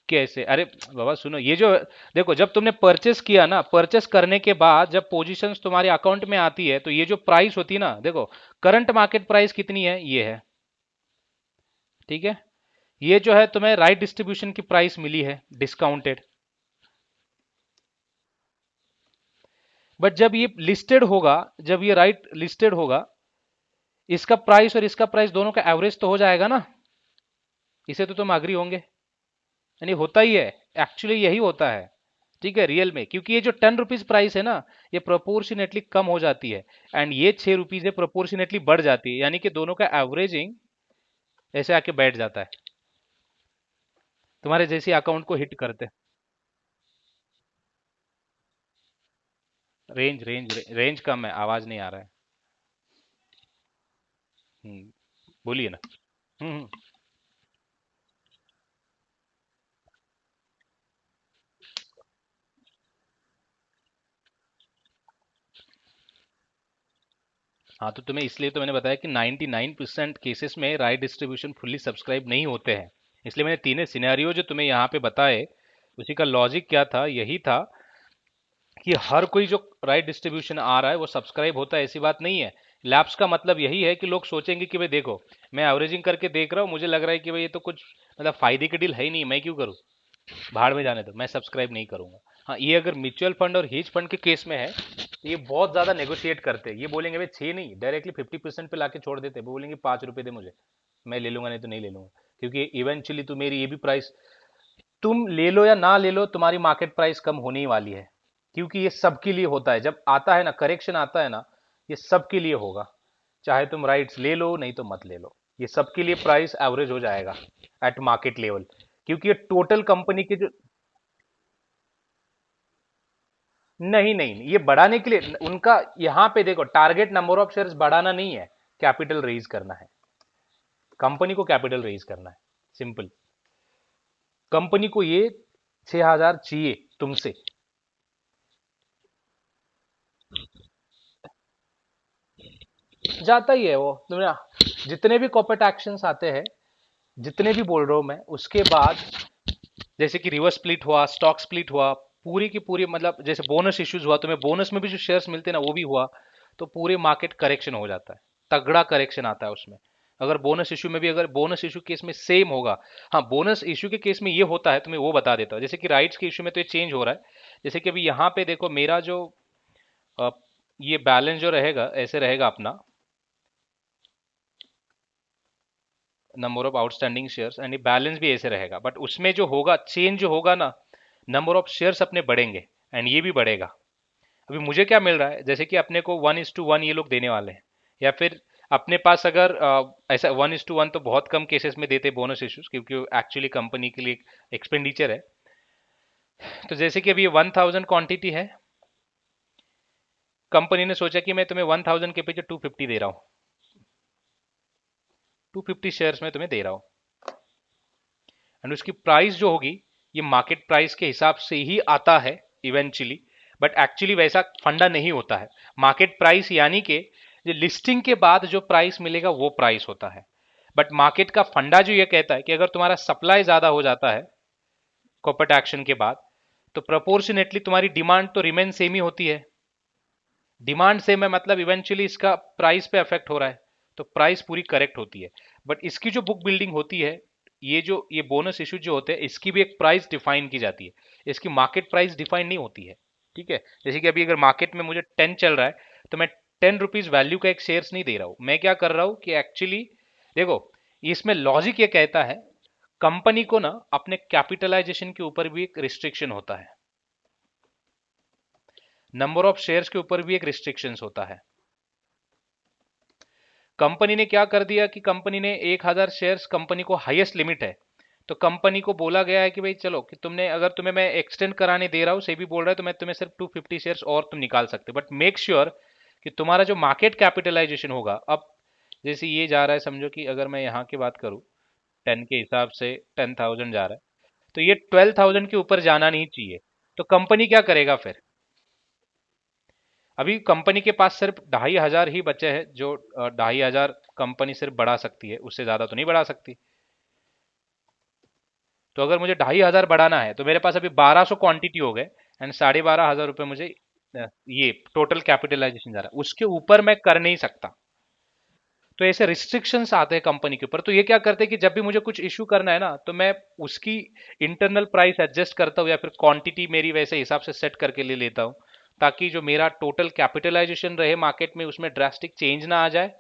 S1: कैसे? अरे बाबा सुनो, ये जो देखो, जब तुमने परचेस किया ना, परचेस करने के बाद जब पोजीशंस तुम्हारे अकाउंट में आती है, तो ये जो प्राइस होती है ना, देखो करंट मार्केट प्राइस कितनी है, ये है, ठीक है। ये जो है तुम्हें राइट डिस्ट्रीब्यूशन की प्राइस मिली है डिस्काउंटेड। बट जब ये लिस्टेड होगा, जब ये राइट लिस्टेड होगा, इसका प्राइस और इसका प्राइस दोनों का एवरेज तो हो जाएगा ना, इसे तो तुम अग्री होंगे। यानी होता ही है, एक्चुअली यही होता है, ठीक है, रियल में, क्योंकि ये जो 10 रुपीज प्राइस है ना, ये प्रोपोर्शनेटली कम हो जाती है, एंड ये 6 रुपीज है प्रोपोर्शनेटली बढ़ जाती है, यानी कि दोनों का एवरेजिंग ऐसे आके बैठ जाता है, तुम्हारे जैसे अकाउंट को हिट करते। रेंज कम है, आवाज नहीं आ रहा है। बोलिए ना। हम्म। हाँ, तो तुम्हें इसलिए तो मैंने बताया कि 99% केसेस में राइट डिस्ट्रीब्यूशन फुल्ली सब्सक्राइब नहीं होते हैं। इसलिए मैंने तीनों सिनेरियो जो तुम्हें यहाँ पे बताए, उसी का लॉजिक क्या था, यही था कि हर कोई जो राइट डिस्ट्रीब्यूशन आ रहा है वो सब्सक्राइब होता है, ऐसी बात नहीं है। लैप्स का मतलब यही है कि लोग सोचेंगे कि भाई देखो, मैं एवरेजिंग करके देख रहा हूँ, मुझे लग रहा है कि भाई ये तो कुछ मतलब फायदे की डील है ही नहीं, मैं क्यों करूँ, भाड़ में जाने दो, मैं सब्सक्राइब नहीं करूंगा। हाँ, ये अगर म्यूचुअल फंड और हेज फंड के केस में है, ये बहुत ज्यादा नेगोशिएट करते हैं, ये बोलेंगे भाई 6 नहीं, डायरेक्टली 50% पे लाके छोड़ देते हैं, वो बोलेंगे 5 रुपए दे मुझे, मैं ले लूंगा नहीं तो नहीं ले लूंगा, क्योंकि इवेंचुअली तो मेरी ये भी प्राइस, तुम ले लो या ना ले लो, तुम्हारी मार्केट प्राइस कम होने ही वाली है, क्योंकि ये सबके लिए होता है, जब आता है ना करेक्शन आता है ना, ये सबके लिए होगा, चाहे तुम राइट्स ले लो नहीं तो मत ले लो, ये सबके लिए प्राइस एवरेज हो जाएगा एट मार्केट लेवल, क्योंकि ये टोटल कंपनी के जो, नहीं नहीं नहीं, ये बढ़ाने के लिए उनका, यहां पे देखो टारगेट नंबर ऑफ शेयर्स बढ़ाना नहीं है, कैपिटल रेज करना है, कंपनी को कैपिटल रेज करना है, सिंपल, कंपनी को ये 6,000 चाहिए तुमसे, जाता ही है वो तुमने, जितने भी कॉर्पोरेट एक्शंस आते हैं, जितने भी बोल रहा हूं मैं, उसके बाद जैसे कि रिवर्स स्प्लिट हुआ, स्टॉक स्प्लिट हुआ, पूरी की पूरी मतलब जैसे बोनस इश्यूज हुआ, तुम्हें बोनस में भी जो शेयर्स मिलते हैं ना वो भी हुआ, तो पूरे मार्केट करेक्शन हो जाता है, तगड़ा करेक्शन आता है उसमें, अगर बोनस इशू में भी, अगर बोनस इशू केस में सेम होगा, हाँ बोनस इशू के केस में ये होता है, तुम्हें वो बता देता हूँ, जैसे कि राइट्स के इशू में तो ये चेंज हो रहा है, जैसे कि अभी यहाँ पे देखो मेरा जो अ, ये बैलेंस जो रहेगा ऐसे रहेगा अपना, number of outstanding shares and balance भी ऐसे रहेगा, बट उसमें जो होगा चेंज जो होगा ना, नंबर ऑफ शेयर्स अपने बढ़ेंगे एंड ये भी बढ़ेगा। अभी मुझे क्या मिल रहा है, जैसे कि अपने को 1:1 ये लोग देने वाले हैं, या फिर अपने पास अगर ऐसा 1:1 तो बहुत कम केसेस में देते बोनस इश्यूज, क्योंकि एक्चुअली कंपनी के लिए एक्सपेंडिचर है, तो जैसे कि अभी 1,000 क्वांटिटी है, कंपनी ने सोचा कि मैं तुम्हें 1,000 के पीछे 250 दे रहा हूँ, 250 शेयर्स में तुम्हें दे रहा हूँ, एंड उसकी प्राइस जो होगी, ये मार्केट प्राइस के हिसाब से ही आता है इवेंचुअली, बट एक्चुअली वैसा फंडा नहीं होता है, मार्केट प्राइस यानी कि जो लिस्टिंग के बाद जो प्राइस मिलेगा वो प्राइस होता है, बट मार्केट का फंडा जो ये कहता है कि अगर तुम्हारा सप्लाई ज्यादा हो जाता है कॉर्पोरेट एक्शन के बाद, तो प्रोपोर्शनेटली तुम्हारी डिमांड तो रिमेन सेम ही होती है, डिमांड सेम है मतलब इवेंचुअली इसका प्राइस पे अफेक्ट हो रहा है, तो प्राइस पूरी करेक्ट होती है, बट इसकी जो बुक बिल्डिंग होती है, ये बोनस इशू जो होते हैं, इसकी भी एक प्राइस डिफाइन की जाती है, इसकी मार्केट प्राइस डिफाइन नहीं होती है, ठीक है, जैसे कि अभी अगर मार्केट में मुझे 10 चल रहा है, तो मैं 10 रुपीज वैल्यू का एक शेयर्स नहीं दे रहा हूं, मैं क्या कर रहा हूं कि एक्चुअली देखो, इसमें लॉजिक ये कहता है, कंपनी को ना अपने कैपिटलाइजेशन के ऊपर भी एक रिस्ट्रिक्शन होता है, नंबर ऑफ शेयर्स के ऊपर भी एक रिस्ट्रिक्शंस होता है, कंपनी ने क्या कर दिया कि कंपनी ने 1,000 शेयर्स, कंपनी को हाईएस्ट लिमिट है, तो कंपनी को बोला गया है कि भाई चलो कि तुमने, अगर तुम्हें मैं एक्सटेंड कराने दे रहा हूँ, सेबी बोल रहा है तो मैं तुम्हें सिर्फ 250 शेयर्स और तुम निकाल सकते हो, बट मेक श्योर कि तुम्हारा जो मार्केट कैपिटलाइजेशन होगा, अब जैसे ये जा रहा है, समझो कि अगर मैं यहाँ की बात करूँ 10 के हिसाब से 10,000 जा रहा है, तो ये 12,000 के ऊपर जाना नहीं चाहिए, तो कंपनी क्या करेगा फिर, अभी कंपनी के पास सिर्फ 2,500 ही बचे हैं, जो 2,500 कंपनी सिर्फ बढ़ा सकती है, उससे ज्यादा तो नहीं बढ़ा सकती, तो अगर मुझे 2,500 बढ़ाना है तो मेरे पास अभी 1,200 क्वांटिटी हो गए, एंड 12,500 रुपये मुझे ये टोटल कैपिटलाइजेशन जा रहा है, उसके ऊपर मैं कर नहीं सकता, तो ऐसे रिस्ट्रिक्शंस आते हैं कंपनी के ऊपर, तो ये क्या करते हैं कि जब भी मुझे कुछ इशू करना है ना, तो मैं उसकी इंटरनल प्राइस एडजस्ट करता हूँ, या फिर क्वांटिटी मेरी वैसे हिसाब से सेट करके ले लेता हूँ, ताकि जो मेरा टोटल कैपिटलाइजेशन रहे मार्केट में, उसमें ड्रास्टिक चेंज ना आ जाए,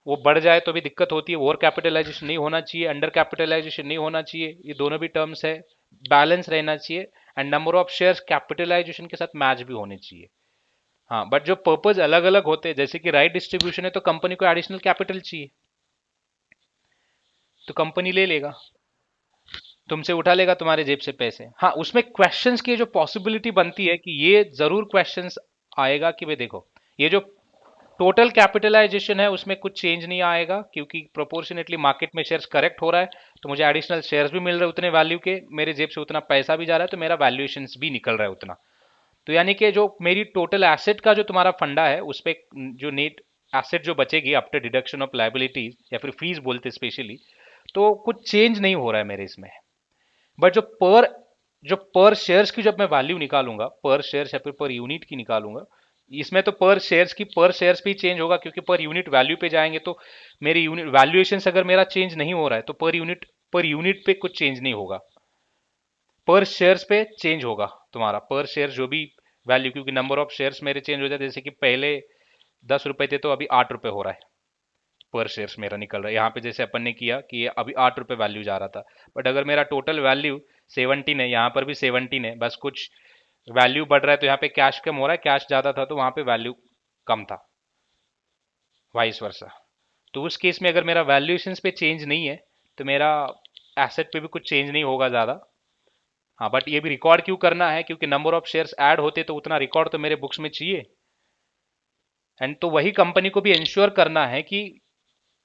S1: वो बढ़ जाए तो भी दिक्कत होती है, ओवर कैपिटलाइजेशन नहीं होना चाहिए, अंडर कैपिटलाइजेशन नहीं होना चाहिए, ये दोनों भी टर्म्स है, बैलेंस रहना चाहिए, and number of shares capitalization के साथ मैच भी होने चाहिए, हाँ, बट जो पर्पज अलग अलग होते हैं, जैसे कि राइट डिस्ट्रीब्यूशन है तो कंपनी को एडिशनल कैपिटल चाहिए, तो कंपनी ले लेगा, तुमसे उठा लेगा तुम्हारे जेब से पैसे, हाँ उसमें क्वेश्चंस की जो पॉसिबिलिटी बनती है कि ये जरूर क्वेश्चंस आएगा कि भाई देखो, ये जो टोटल कैपिटलाइजेशन है उसमें कुछ चेंज नहीं आएगा, क्योंकि प्रोपोर्शनेटली मार्केट में शेयर्स करेक्ट हो रहा है, तो मुझे एडिशनल शेयर्स भी मिल रहे हैं उतने वैल्यू के, मेरे जेब से उतना पैसा भी जा रहा है, तो मेरा वैल्यूएशन भी निकल रहा है उतना, तो यानी कि जो मेरी टोटल एसेट का जो तुम्हारा फंडा है, उस पर जो नेट एसेट जो बचेगी आफ्टर डिडक्शन ऑफ लाइबिलिटीज या फिर फीस बोलते स्पेशली, तो कुछ चेंज नहीं हो रहा है मेरे इसमें, बट जो पर शेयर्स की जब मैं वैल्यू निकालूंगा, पर शेयर्स या फिर पर यूनिट की निकालूंगा, इसमें तो पर शेयर्स भी चेंज होगा, क्योंकि पर यूनिट वैल्यू पे जाएंगे, तो मेरी यूनिट वैल्यूएशन अगर मेरा चेंज नहीं हो रहा है, तो पर यूनिट पे कुछ चेंज नहीं होगा, पर शेयर्स पे चेंज होगा, तुम्हारा पर शेयर जो भी वैल्यू, क्योंकि नंबर ऑफ शेयर्स मेरे चेंज हो जाते हैं। जैसे कि पहले 10 रुपए थे तो अभी 8 रुपए हो रहा है, पर शेयर्स मेरा निकल रहा है यहाँ पे। जैसे अपन ने किया कि ये अभी 8 रुपए वैल्यू जा रहा था, बट अगर मेरा टोटल वैल्यू 17 है, यहाँ पर भी 17 है, बस कुछ वैल्यू बढ़ रहा है तो यहाँ पे कैश कम हो रहा है, कैश ज़्यादा था तो वहाँ पे वैल्यू कम था, वाइस वर्सा। तो उस केस में अगर मेरा वैल्यूएशंस पे चेंज नहीं है तो मेरा एसेट पे भी कुछ चेंज नहीं होगा ज़्यादा। हाँ, बट ये भी रिकॉर्ड क्यों करना है, क्योंकि नंबर ऑफ शेयर्स ऐड होते तो उतना रिकॉर्ड तो मेरे बुक्स में चाहिए। एंड तो वही कंपनी को भी इंश्योर करना है कि,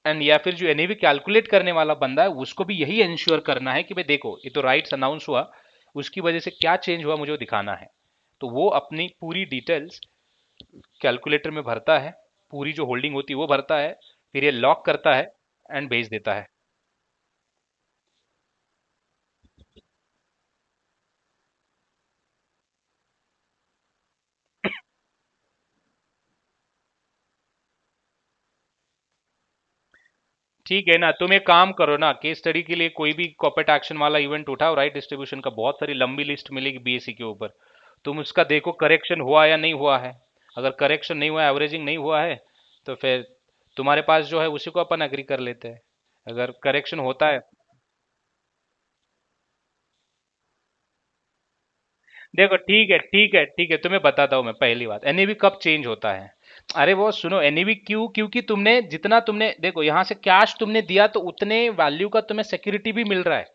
S1: एंड या फिर जो एनएवी कैलकुलेट करने वाला बंदा है उसको भी यही इंश्योर करना है कि भाई देखो ये तो राइट्स अनाउंस हुआ, उसकी वजह से क्या चेंज हुआ मुझे वो दिखाना है। तो वो अपनी पूरी डिटेल्स कैलकुलेटर में भरता है, पूरी जो होल्डिंग होती है वो भरता है, फिर ये लॉक करता है एंड भेज देता है। ठीक है ना, तुम एक काम करो ना, केस स्टडी के लिए कोई भी कॉर्पोरेट एक्शन वाला इवेंट उठाओ, राइट डिस्ट्रीब्यूशन का बहुत सारी लंबी लिस्ट मिलेगी बीएससी के ऊपर। तुम उसका देखो करेक्शन हुआ या नहीं हुआ है। अगर करेक्शन नहीं हुआ, एवरेजिंग नहीं हुआ है, तो फिर तुम्हारे पास जो है उसी को अपन एग्री कर लेते हैं। अगर करेक्शन होता है, देखो ठीक है ठीक है ठीक है, तुम्हें बताता हूँ मैं। पहली बात, एनएवी कब चेंज होता है। अरे वो सुनो, एनएवी क्यों, क्योंकि तुमने जितना तुमने देखो यहाँ से कैश तुमने दिया तो उतने वैल्यू का तुम्हें सिक्योरिटी भी मिल रहा है।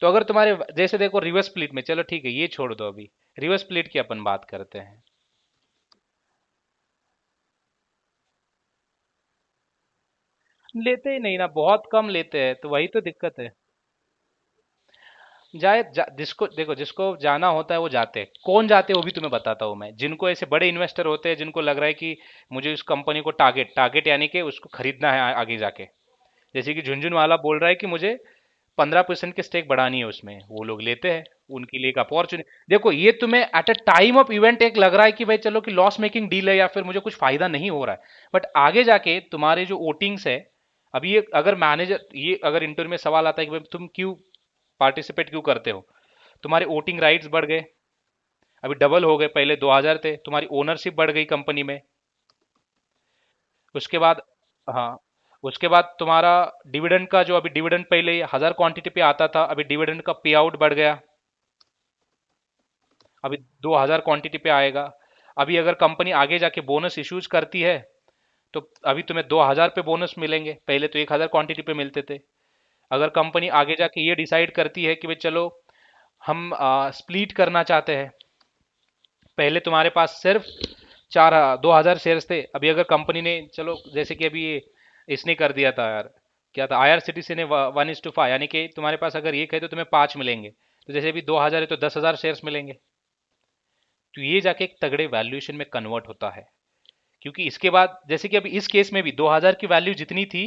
S1: तो अगर तुम्हारे जैसे देखो रिवर्स स्प्लिट में, चलो ठीक है ये छोड़ दो अभी, रिवर्स स्प्लिट की अपन बात करते हैं। लेते ही नहीं ना, बहुत कम लेते हैं, तो वही तो दिक्कत है। जिसको देखो, जिसको जाना होता है वो जाते हैं। कौन जाते हैं वो भी तुम्हें बताता हूँ मैं। जिनको ऐसे बड़े इन्वेस्टर होते हैं, जिनको लग रहा है कि मुझे इस कंपनी को टारगेट टारगेट यानी कि उसको खरीदना है आगे जाके। जैसे कि झुंझुन वाला बोल रहा है कि मुझे 15% की स्टेक बढ़ानी है उसमें, वो लोग लेते हैं। उनके लिए एक अपॉर्चुनिटी, देखो ये तुम्हें eight a time of event एक लग रहा है कि भाई चलो कि लॉस मेकिंग डील है या फिर मुझे कुछ फायदा नहीं हो रहा है, बट आगे जाके तुम्हारे जो वोटिंग्स है, अभी ये अगर मैनेजर, ये अगर इंटरव्यू में सवाल आता है कि भाई तुम क्यों पार्टिसिपेट क्यों करते हो, तुम्हारे वोटिंग राइट्स बढ़ गए, अभी डबल हो गए, पहले 2000 थे, तुम्हारी ओनरशिप बढ़ गई कंपनी में। उसके बाद, हाँ, उसके बाद तुम्हारा डिविडेंड का जो, अभी डिविडेंड पहले 1000 क्वांटिटी पे आता था, अभी डिविडेंड का पे आउट बढ़ गया, अभी 2000 क्वांटिटी पे आएगा। अभी अगर कंपनी आगे जाके बोनस इश्यूज करती है तो अभी तुम्हें 2000 पे बोनस मिलेंगे, पहले तो 1000 क्वांटिटी पे मिलते थे। अगर कंपनी आगे जाके ये डिसाइड करती है कि भाई चलो हम स्प्लीट करना चाहते हैं, पहले तुम्हारे पास सिर्फ 2000 शेयर्स थे, अभी अगर कंपनी ने चलो जैसे कि अभी ये इसने कर दिया था यार, क्या था, आईआरसीटीसी ने 1:5, यानी कि तुम्हारे पास अगर एक है तो तुम्हें 5 मिलेंगे, तो जैसे अभी 2000 है तो 10,000 शेयर्स मिलेंगे। तो ये जाके एक तगड़े वैल्यूएशन में कन्वर्ट होता है। क्योंकि इसके बाद जैसे कि अभी इस केस में भी 2000 की वैल्यू जितनी थी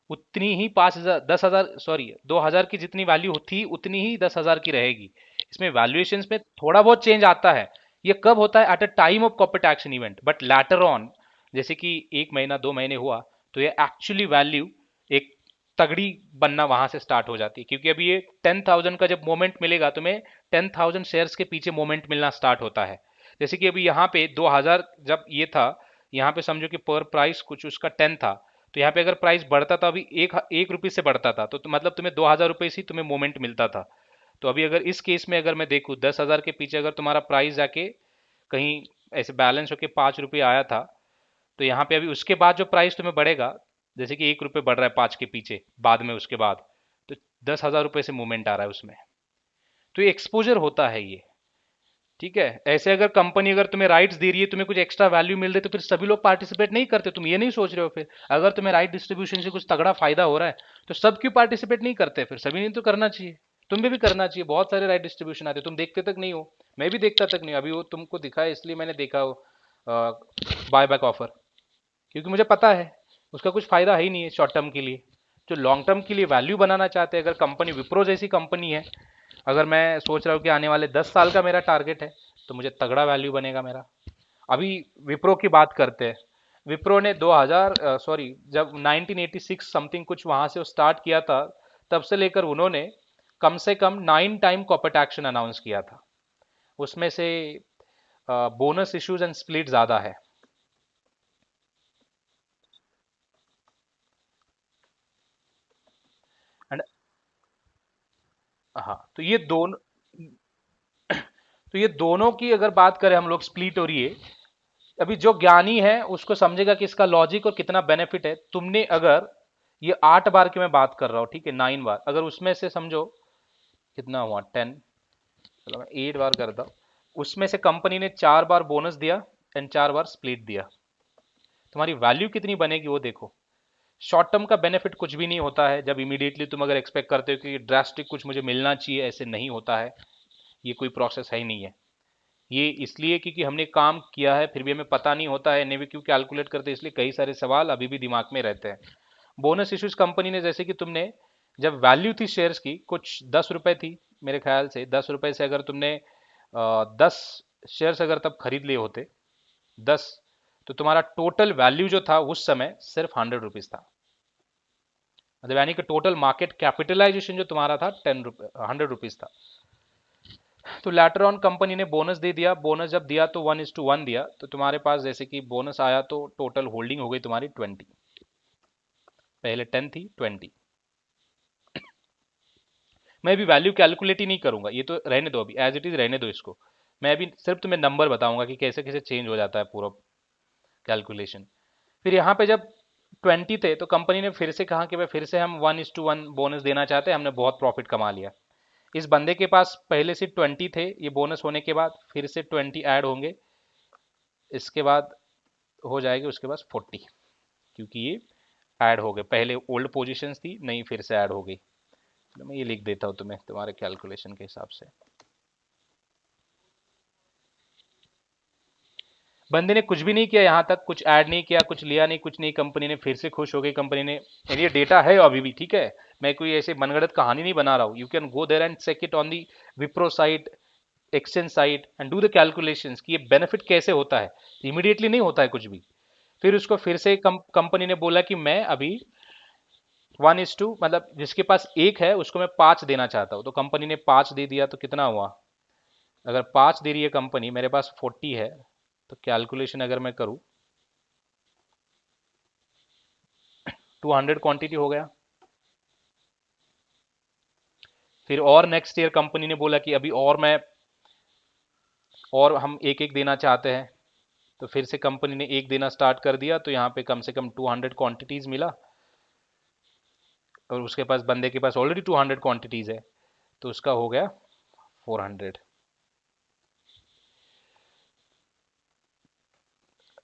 S1: उतनी ही 5000, 10,000, सॉरी 2000 की जितनी वैल्यू थी उतनी ही 10,000 की रहेगी। इसमें वैल्यूएशंस में थोड़ा बहुत चेंज आता है। ये कब होता है, at a time of corporate action event, but later on, जैसे कि 1 महीना 2 महीने हुआ तो ये एक्चुअली वैल्यू एक तगड़ी बनना वहां से स्टार्ट हो जाती है। क्योंकि अभी ये 10,000 का जब मोमेंट मिलेगा तुम्हें, 10,000 शेयर्स के पीछे मोमेंट मिलना स्टार्ट होता है। जैसे कि अभी यहाँ पे 2000 जब ये था, यहाँ पे समझो कि पर प्राइस कुछ उसका 10 था, तो यहाँ पे अगर प्राइस बढ़ता था, अभी एक एक रुपये से बढ़ता था, तो मतलब तुम्हें 2000 रुपये से ही तुम्हें मोमेंट मिलता था। तो अभी अगर इस केस में अगर मैं देखूँ 10,000 के पीछे अगर तुम्हारा प्राइस जाके कहीं ऐसे बैलेंस होके 5 रुपये आया था, तो यहाँ पे अभी उसके बाद जो प्राइस तुम्हें बढ़ेगा, जैसे कि 1 रुपये बढ़ रहा है 5 के पीछे बाद में, उसके बाद तो 10,000 रुपये से मूवमेंट आ रहा है उसमें। तो ये एक्सपोजर होता है ये। ठीक है, ऐसे अगर कंपनी अगर तुम्हें राइट्स दे रही है, तुम्हें कुछ एक्स्ट्रा वैल्यू मिल रही है, तो फिर सभी लोग पार्टिसिपेट नहीं करते। तुम ये नहीं सोच रहे हो फिर, अगर तुम्हें राइट डिस्ट्रीब्यूशन से कुछ तगड़ा फायदा हो रहा है तो सब क्यों पार्टिसिपेट नहीं करते, फिर सभी ने तो करना चाहिए। तुम्हें भी करना चाहिए, बहुत सारे राइट डिस्ट्रीब्यूशन आते हैं, तुम देखते तक नहीं हो। मैं भी देखता तक नहीं हूं। अभी वो तुमको दिखा है इसलिए मैंने देखा हो बाय बैक ऑफर, क्योंकि मुझे पता है उसका कुछ फायदा है ही नहीं है शॉर्ट टर्म के लिए। जो लॉन्ग टर्म के लिए वैल्यू बनाना चाहते हैं, अगर कंपनी विप्रो जैसी कंपनी है, अगर मैं सोच रहा हूँ कि आने वाले 10 साल का मेरा टारगेट है, तो मुझे तगड़ा वैल्यू बनेगा मेरा। अभी विप्रो की बात करते हैं। विप्रो ने 2000 सॉरी जब 1986 समथिंग कुछ वहां से स्टार्ट किया था, तब से लेकर उन्होंने कम से कम 9 टाइम कॉर्पोरेट एक्शन अनाउंस किया था। उसमें से बोनस इश्यूज एंड स्प्लिट ज्यादा है। एंड हाँ, तो ये दोनों की अगर बात करें हम लोग, स्प्लिट और ये, अभी जो ज्ञानी है उसको समझेगा कि इसका लॉजिक और कितना बेनिफिट है। तुमने अगर ये 8 बार की मैं बात कर रहा हूँ, ठीक है, 9 बार, अगर उसमें से समझो कितना हुआ 10, चलो मैं 8 बार करता हूँ, उसमें से कंपनी ने 4 बार बोनस दिया एंड 4 बार स्प्लिट दिया, तुम्हारी वैल्यू कितनी बनेगी वो देखो। शॉर्ट टर्म का बेनिफिट कुछ भी नहीं होता है, जब इमीडिएटली तुम अगर एक्सपेक्ट करते हो कि ड्रास्टिक कुछ मुझे मिलना चाहिए, ऐसे नहीं होता है, ये कोई प्रोसेस है ही नहीं है। ये इसलिए क्योंकि हमने काम किया है फिर भी हमें पता नहीं होता है, नहीं क्यों कैलकुलेट करते, इसलिए कई सारे सवाल अभी भी दिमाग में रहते हैं। बोनस इश्यूज कंपनी ने, जैसे कि तुमने जब वैल्यू थी शेयर्स की कुछ 10 रुपए थी, मेरे ख्याल से 10 रुपए से अगर तुमने 10 शेयर्स अगर तब खरीद लिए होते, 10, तो तुम्हारा टोटल वैल्यू जो था उस समय सिर्फ 100 रुपीज था। मतलब यानी कि टोटल मार्केट कैपिटलाइजेशन जो तुम्हारा था 10 रुपए 100 रुपीज था। तो लेटर ऑन कंपनी ने बोनस दे दिया, बोनस जब दिया तो 1:1 दिया, तो तुम्हारे पास जैसे कि बोनस आया तो टोटल होल्डिंग हो गई तुम्हारी 20, पहले 10 थी 20। मैं अभी वैल्यू कैलकुलेट ही नहीं करूंगा, ये तो रहने दो, अभी एज इट इज रहने दो इसको। मैं अभी सिर्फ तुम्हें नंबर बताऊंगा कि कैसे कैसे चेंज हो जाता है पूरा कैलकुलेशन। फिर यहाँ पे जब 20 थे तो कंपनी ने फिर से कहा कि भाई फिर से हम 1:1 बोनस देना चाहते हैं, हमने बहुत प्रॉफिट कमा लिया। इस बंदे के पास पहले से 20 थे, ये बोनस होने के बाद फिर से 20 ऐड होंगे, इसके बाद हो जाएगी उसके पास 40, क्योंकि ये ऐड हो गए, पहले ओल्ड पोजीशंस थी, नहीं फिर से ऐड हो गई। तो मैं ये लिख देता हूँ तुम्हें तुम्हारे कैलकुलेशन के हिसाब से। बंदे ने कुछ भी नहीं किया, यहाँ तक कुछ ऐड नहीं किया, कुछ लिया नहीं, कुछ नहीं, कंपनी ने फिर से खुश हो गई, कंपनी ने, ये डेटा है अभी भी, ठीक है, मैं कोई ऐसे मनगढ़ंत कहानी नहीं बना रहा हूँ, you can go there and check it on the Wipro site, exchange site, and do the calculations कि ये बेनिफिट कैसे होता है। इमीडिएटली नहीं होता है कुछ भी। फिर उसको फिर से कंपनी ने बोला कि मैं अभी 1:2, मतलब जिसके पास एक है उसको मैं 5 देना चाहता हूँ, तो कंपनी ने 5 दे दिया, तो कितना हुआ, अगर 5 दे रही है कंपनी, मेरे पास 40 है, तो कैलकुलेशन अगर मैं करूँ 200 क्वांटिटी हो गया। फिर और नेक्स्ट ईयर कंपनी ने बोला कि अभी और मैं, और हम एक एक देना चाहते हैं, तो फिर से कंपनी ने एक देना स्टार्ट कर दिया, तो यहाँ पे कम से कम 200 क्वांटिटीज मिला, और उसके पास, बंदे के पास ऑलरेडी 200 क्वांटिटीज है, तो उसका हो गया 400।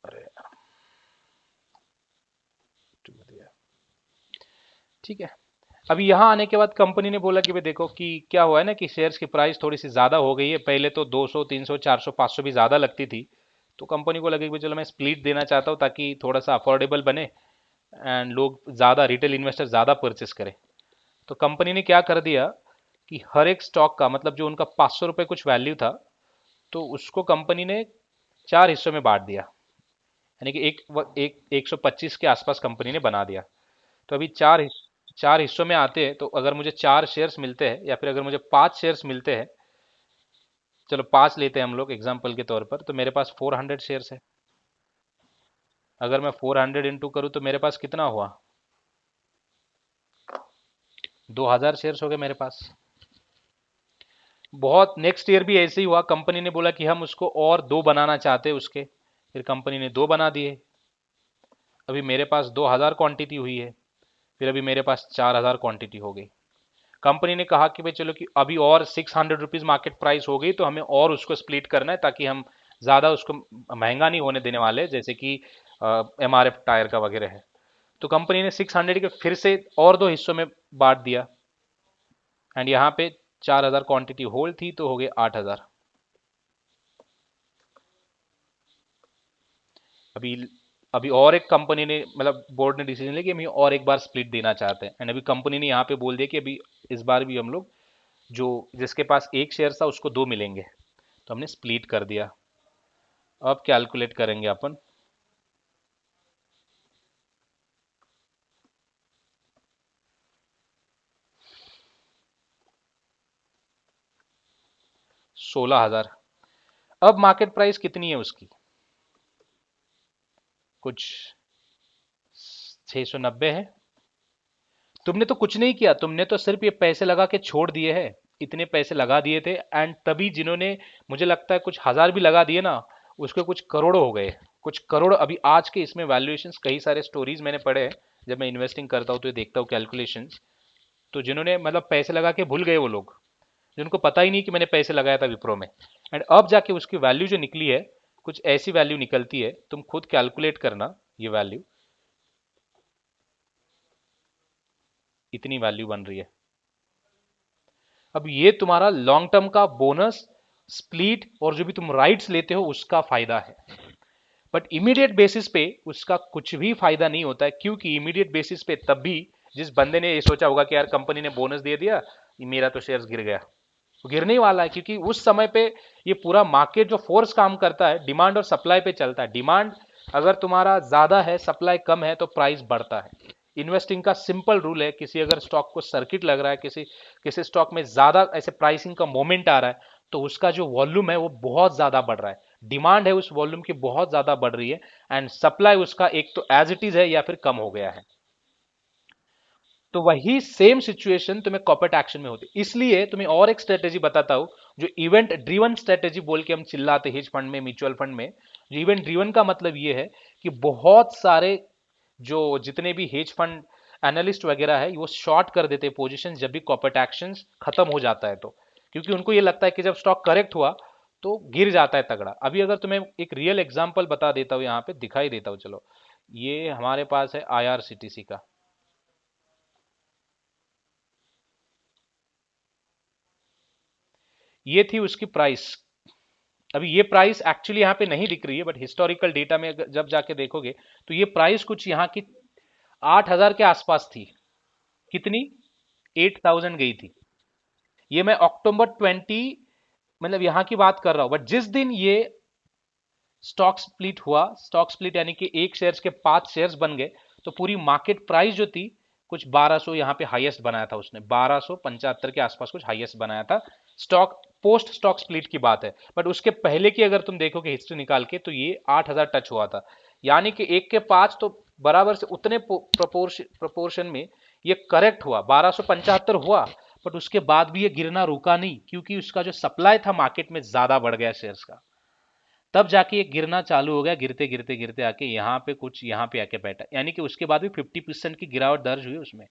S1: अरे ठीक है। अभी यहाँ आने के बाद कंपनी ने बोला कि भाई देखो कि क्या हुआ है ना, कि शेयर्स की प्राइस थोड़ी सी ज़्यादा हो गई है, पहले तो 200 300 400 500 भी ज़्यादा लगती थी, तो कंपनी को लगे कि भाई चलो मैं स्प्लिट देना चाहता हूँ ताकि थोड़ा सा अफोर्डेबल बने एंड लोग ज़्यादा, रिटेल इन्वेस्टर ज़्यादा परचेस करें। तो कंपनी ने क्या कर दिया कि हर एक स्टॉक का, मतलब जो उनका 500 रुपये कुछ वैल्यू था, तो उसको कंपनी ने 4 हिस्सों में बांट दिया, यानी कि एक 125 के आसपास कंपनी ने बना दिया। तो अभी 4 हिस्सों में आते हैं, तो अगर मुझे 4 शेयर्स मिलते हैं या फिर अगर मुझे 5 शेयर्स मिलते हैं, चलो 5 लेते हैं हम लोग एग्जाम्पल के तौर पर, तो मेरे पास 400 शेयर्स है। अगर मैं 400 इंटू करूँ तो मेरे पास कितना हुआ, 2000 शेयर्स हो गए मेरे पास। बहुत नेक्स्ट ईयर भी ऐसे ही हुआ, कंपनी ने बोला कि हम उसको और 2 बनाना चाहते हैं उसके, फिर कंपनी ने 2 बना दिए, अभी मेरे पास 2000 क्वांटिटी हुई है, फिर अभी मेरे पास 4000 क्वांटिटी हो गई। कंपनी ने कहा कि भाई चलो कि अभी और 600 रुपीज मार्केट प्राइस हो गई, तो हमें और उसको स्प्लिट करना है ताकि हम ज़्यादा उसको महंगा नहीं होने देने वाले, जैसे कि MRF टायर का वगैरह है। तो कंपनी ने 600 के फिर से और 2 हिस्सों में बांट दिया, एंड यहाँ पे 4000 क्वांटिटी होल्ड थी, तो हो गए 8000। अभी अभी और एक कंपनी ने, मतलब बोर्ड ने डिसीजन लिया कि हम ये और एक बार स्प्लिट देना चाहते हैं, एंड अभी कंपनी ने यहाँ पे बोल दिया कि अभी इस बार भी हम लोग, जो जिसके पास एक शेयर था उसको 2 मिलेंगे, तो हमने स्प्लिट कर दिया। अब कैलकुलेट करेंगे अपन। 16,000। अब मार्केट प्राइस कितनी है उसकी, कुछ 690 है। तुमने तो कुछ नहीं किया, तुमने तो सिर्फ ये पैसे लगा के छोड़ दिए हैं, इतने पैसे लगा दिए थे, एंड तभी जिन्होंने, मुझे लगता है कुछ हजार भी लगा दिए ना, उसके कुछ करोड़ों हो गए, कुछ करोड़। अभी आज के इसमें वैल्यूएशंस, कई सारे स्टोरीज मैंने पढ़े हैं, जब मैं इन्वेस्टिंग करता हूँ तो ये देखता हूँ कैलकुलेशंस। तो जिन्होंने मतलब पैसे लगा के भूल गए वो लोग, जिनको पता ही नहीं कि मैंने पैसे लगाया था विप्रो में, एंड अब जाके उसकी वैल्यू जो निकली है, कुछ ऐसी वैल्यू निकलती है, तुम खुद कैलकुलेट करना ये वैल्यू, इतनी वैल्यू बन रही है। अब ये तुम्हारा लॉन्ग टर्म का बोनस, स्प्लिट और जो भी तुम राइट्स लेते हो उसका फायदा है। बट इमीडिएट बेसिस पे उसका कुछ भी फायदा नहीं होता है, क्योंकि इमीडिएट बेसिस पे तब भी जिस बंदे ने ये सोचा होगा कि यार कंपनी ने बोनस दे दिया, मेरा तो शेयर्स गिर गया, वो गिरने ही वाला है, क्योंकि उस समय पे ये पूरा मार्केट जो फोर्स काम करता है, डिमांड और सप्लाई पे चलता है। डिमांड अगर तुम्हारा ज्यादा है, सप्लाई कम है, तो प्राइस बढ़ता है। इन्वेस्टिंग का सिंपल रूल है, किसी अगर स्टॉक को सर्किट लग रहा है, किसी किसी स्टॉक में ज्यादा ऐसे प्राइसिंग का मोमेंट आ रहा है, तो उसका जो वॉल्यूम है वो बहुत ज्यादा बढ़ रहा है, डिमांड है उस वॉल्यूम की बहुत ज्यादा बढ़ रही है, एंड सप्लाई उसका एक तो एज इट इज है या फिर कम हो गया है। तो वही सेम सिचुएशन तुम्हें कॉर्पोरेट एक्शन में होती है। इसलिए तुम्हें और एक स्ट्रेटेजी बताता हूं, जो इवेंट ड्रिवन स्ट्रेटेजी बोल के हम चिल्लाते हेज फंड में, म्यूचुअल फंड में। जो इवेंट ड्रिवन का मतलब ये है कि बहुत सारे जो जितने भी हेज फंड एनालिस्ट वगैरह है, वो शॉर्ट कर देते हैं पोजीशन जब भी कॉर्पोरेट एक्शंस खत्म हो जाता है तो, क्योंकि उनको ये लगता है कि जब स्टॉक करेक्ट हुआ तो गिर जाता है तगड़ा। अभी अगर तुम्हें एक रियल एग्जांपल बता देता हूँ, यहाँ पे दिखाई देता हूँ, चलो। ये हमारे पास है आईआरसीटीसी का, ये थी उसकी प्राइस। अभी ये प्राइस एक्चुअली यहाँ पे नहीं दिख रही है, बट हिस्टोरिकल डेटा में जब जाके देखोगे तो ये प्राइस कुछ यहाँ की 8,000 के आसपास थी। कितनी? 8,000 गई थी। ये मैं अक्टूबर 20, मतलब यहाँ की बात कर रहा हूँ, बट जिस दिन ये स्टॉक स्प्लिट हुआ, स्टॉक स्प्लिट यानी कि एक शेयर्स के 5 शेयर्स बन गए, तो पूरी मार्केट प्राइस जो थी कुछ 1200 यहाँ पे हाईएस्ट बनाया था उसने, 1275 के आसपास कुछ हाईएस्ट बनाया था। स्टॉक पोस्ट स्टॉक स्प्लिट की बात है, बट उसके पहले की अगर तुम देखोगे हिस्ट्री निकाल के, तो ये 8,000 टच हुआ था। यानी कि 1 के 5, तो बराबर से उतने प्रोपोर्शन में ये करेक्ट हुआ, 1275 हुआ। बट उसके बाद भी ये गिरना रुका नहीं, क्योंकि उसका जो सप्लाई था मार्केट में ज्यादा बढ़ गया शेयर्स का, तब जाके ये गिरना चालू हो गया, गिरते गिरते गिरते आके यहाँ पे कुछ यहाँ पे आके बैठा, यानी कि उसके बाद भी 50% की गिरावट दर्ज हुई उसमें।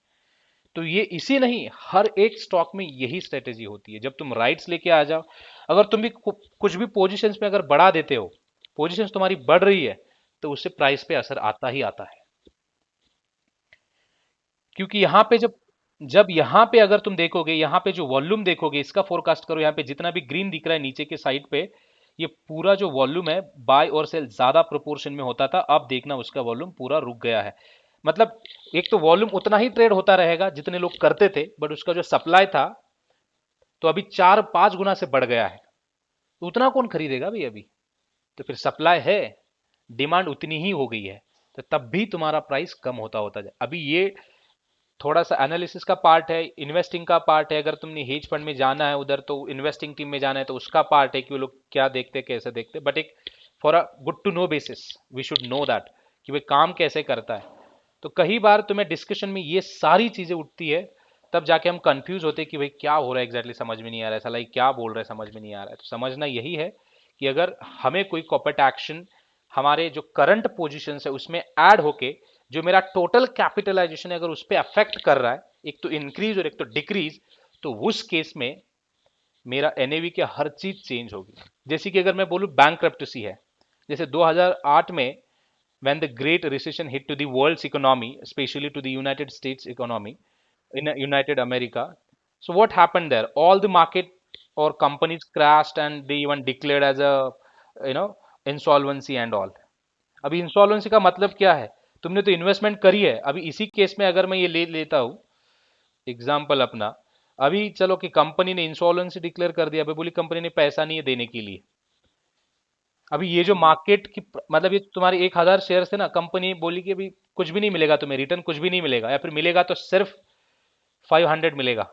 S1: तो ये इसी नहीं, हर एक स्टॉक में यही स्ट्रेटेजी होती है, जब तुम राइट्स लेके आ जाओ, अगर तुम भी कुछ भी पोजीशंस में अगर बढ़ा देते हो, पोजीशंस तुम्हारी बढ़ रही है, तो उससे प्राइस पे असर आता ही आता है। क्योंकि यहाँ पे जब जब यहाँ पे अगर तुम देखोगे, यहाँ पे जो वॉल्यूम देखोगे, इसका फोरकास्ट करो, यहाँ पे जितना भी ग्रीन दिख रहा है नीचे के साइड पे, ये पूरा जो वॉल्यूम है बाय और सेल ज्यादा प्रोपोर्शन में होता था, अब देखना उसका वॉल्यूम पूरा रुक गया है। मतलब एक तो वॉल्यूम उतना ही ट्रेड होता रहेगा जितने लोग करते थे, बट उसका जो सप्लाई था तो अभी 4-5 गुना से बढ़ गया है। तो उतना कौन खरीदेगा भाई अभी? तो फिर सप्लाई है, डिमांड उतनी ही हो गई है, तो तब भी तुम्हारा प्राइस कम होता होता जाए। अभी ये थोड़ा सा एनालिसिस का पार्ट है, इन्वेस्टिंग का पार्ट है। अगर तुमने हेज फंड में जाना है उधर, तो इन्वेस्टिंग टीम में जाना है, तो उसका पार्ट है कि वो लोग क्या देखते कैसे देखते, बट एक for a good to know basis we should know that कि वे काम कैसे करता है। तो कई बार तुम्हें डिस्कशन में ये सारी चीजें उठती है, तब जाके हम कंफ्यूज होते हैं कि भाई क्या हो रहा है एग्जैक्टली, समझ में नहीं आ रहा है, साला ये क्या बोल रहा है, समझ में नहीं आ रहा है। तो समझना यही है कि अगर हमें कोई कॉर्पोरेट एक्शन हमारे जो करंट पोजीशन है उसमें ऐड होके, जो मेरा टोटल कैपिटलाइजेशन है अगर उस पर अफेक्ट कर रहा है, एक तो इंक्रीज और एक तो डिक्रीज, तो उस केस में मेरा एनएवी की हर चीज चेंज होगी। जैसे कि अगर मैं बोलूं बैंकरप्टेसी है, जैसे 2008 में when the great recession hit to the world's economy, especially to the United States economy, in United America. So what happened there? All the market or companies crashed and they even declared as a, you know, insolvency and all. अभी इंसॉल्वेंसी का मतलब क्या है? तुमने तो इन्वेस्टमेंट करी है। अभी इसी केस में अगर मैं ये ले लेता हूँ एग्जाम्पल अपना, अभी चलो कि कंपनी ने इंसॉल्वेंसी डिक्लेयर कर दिया, अभी बोली कंपनी ने पैसा नहीं है देने के लिए। अभी ये जो मार्केट की मतलब ये तुम्हारे 1,000 शेयर थे ना, कंपनी बोली कि अभी कुछ भी नहीं मिलेगा तुम्हें, रिटर्न कुछ भी नहीं मिलेगा, या फिर मिलेगा तो सिर्फ 500 मिलेगा।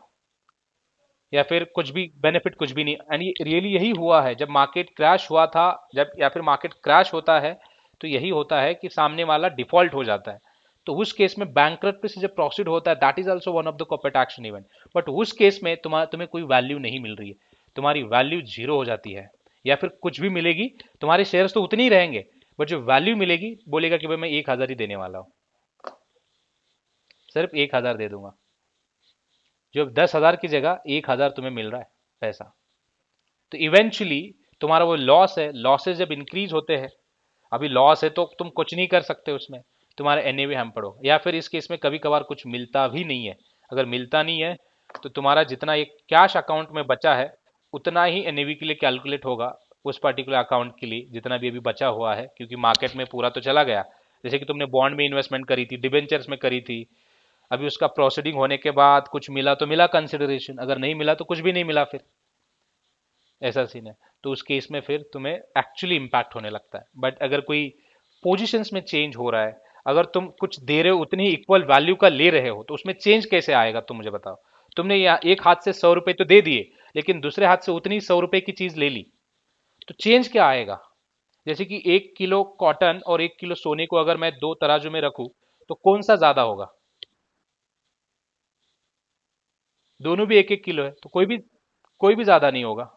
S1: या फिर कुछ भी बेनिफिट कुछ भी नहीं। एंड ये रियली यही हुआ है जब मार्केट क्रैश हुआ था, जब या फिर मार्केट क्रैश होता है तो यही होता है कि सामने वाला डिफॉल्ट हो जाता है। तो उस केस में बैंकरप्सी से जब प्रोसीड होता है, that is also one of the corporate action event. But उस केस में तुम्हें कोई वैल्यू नहीं मिल रही है, तुम्हारी वैल्यू जीरो हो जाती है, या फिर कुछ भी मिलेगी, तुम्हारे शेयर्स तो उतने ही रहेंगे, बट जो वैल्यू मिलेगी बोलेगा कि भाई मैं 1,000 ही देने वाला हूँ, सिर्फ 1,000 दे दूंगा। जो 10,000 की जगह 1,000 तुम्हें मिल रहा है पैसा। तो इवेंचुअली तुम्हारा वो लॉस है, लॉसेस जब इंक्रीज होते हैं, अभी लॉस है तो तुम कुछ नहीं कर सकते उसमें, तुम्हारा एनएवी हैम्पर्ड हो। या फिर इस केस में कभी कभार कुछ मिलता भी नहीं है, अगर मिलता नहीं है तो तुम्हारा जितना एक कैश अकाउंट में बचा है उतना ही एनएवी के लिए कैलकुलेट होगा, उस पर्टिकुलर अकाउंट के लिए जितना भी अभी बचा हुआ है, क्योंकि मार्केट में पूरा तो चला गया। जैसे कि तुमने बॉन्ड में इन्वेस्टमेंट करी थी, डिबेंचर्स में करी थी, अभी उसका प्रोसीडिंग होने के बाद कुछ मिला तो मिला कंसिडरेशन, अगर नहीं मिला तो कुछ भी नहीं मिला, फिर ऐसा सीन है। तो उस केस में फिर तुम्हें एक्चुअली इम्पैक्ट होने लगता है। बट अगर कोई पोजीशंस में चेंज हो रहा है, अगर तुम कुछ दे रहे हो उतनी ही इक्वल वैल्यू का ले रहे हो, तो उसमें चेंज कैसे आएगा तुम मुझे बताओ। तुमने यहाँ एक हाथ से 100 रुपए तो दे दिए, लेकिन दूसरे हाथ से उतनी 100 रुपए की चीज ले ली, तो चेंज क्या आएगा। जैसे कि 1 किलो कॉटन और 1 किलो सोने को अगर मैं दो तराजू में रखूं, तो कौन सा ज्यादा होगा। दोनों भी 1-1 किलो है, तो कोई भी ज्यादा नहीं होगा।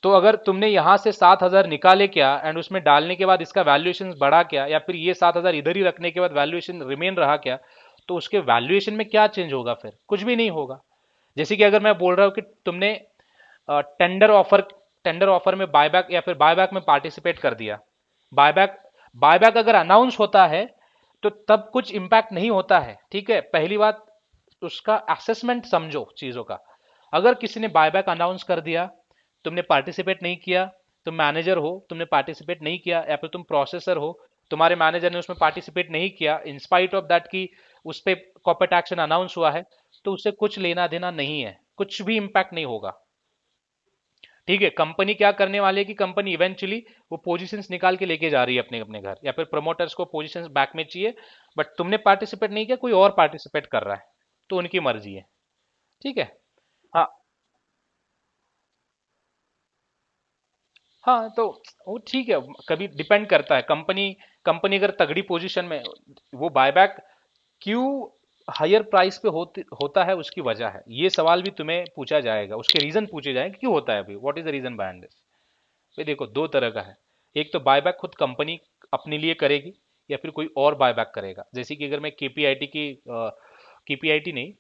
S1: तो अगर तुमने यहां से 7,000 निकाले क्या एंड उसमें डालने के बाद इसका वैल्यूएशन बढ़ा क्या, या फिर ये 7,000 इधर ही रखने के बाद वैल्यूएशन रिमेन रहा क्या, तो उसके वैल्यूएशन में क्या चेंज होगा, फिर कुछ भी नहीं होगा। जैसे कि अगर मैं बोल रहा हूं कि तुमने टेंडर ऑफर टेंडर ऑफर में बायबैक या फिर बायबैक में पार्टिसिपेट कर दिया। बायबैक बायबैक अगर अनाउंस होता है तो तब कुछ इंपैक्ट नहीं होता है, ठीक है। पहली बात, उसका असेसमेंट समझो चीजों का। अगर किसी ने बायबैक अनाउंस कर दिया, तुमने पार्टिसिपेट नहीं किया, तुम मैनेजर हो, तुमने पार्टिसिपेट नहीं किया, या फिर तुम प्रोसेसर हो, तुम्हारे मैनेजर ने उसमें पार्टिसिपेट नहीं किया, इन स्पाइट ऑफ दैट कि उस पर कॉर्पोरेट एक्शन अनाउंस हुआ है, तो उससे कुछ लेना देना नहीं है, कुछ भी इंपैक्ट नहीं होगा। ठीक है। कंपनी क्या करने वाली है कि कंपनी इवेंचुअली वो पोजीशंस निकाल के लेके जा रही है अपने अपने घर, या फिर प्रमोटर्स को पोजीशंस बैक में चाहिए, बट तुमने पार्टिसिपेट नहीं किया, कोई और पार्टिसिपेट कर रहा है, तो उनकी मर्जी है। ठीक है। हाँ। हाँ, तो वो ठीक है, कभी डिपेंड करता है। कंपनी कंपनी अगर तगड़ी पोजीशन में, वो बायबैक क्यों हायर प्राइस पे होता है, उसकी वजह है, ये सवाल भी तुम्हें पूछा जाएगा, उसके रीजन पूछे जाएंगे क्यों होता है, अभी what is the reason behind this. भाई देखो, दो तरह का है। एक तो बायबैक खुद कंपनी अपने लिए करेगी, या फिर कोई और बायबैक करेगा। जैसे कि अगर मैं केपीआईटी की केपीआईटी नहीं,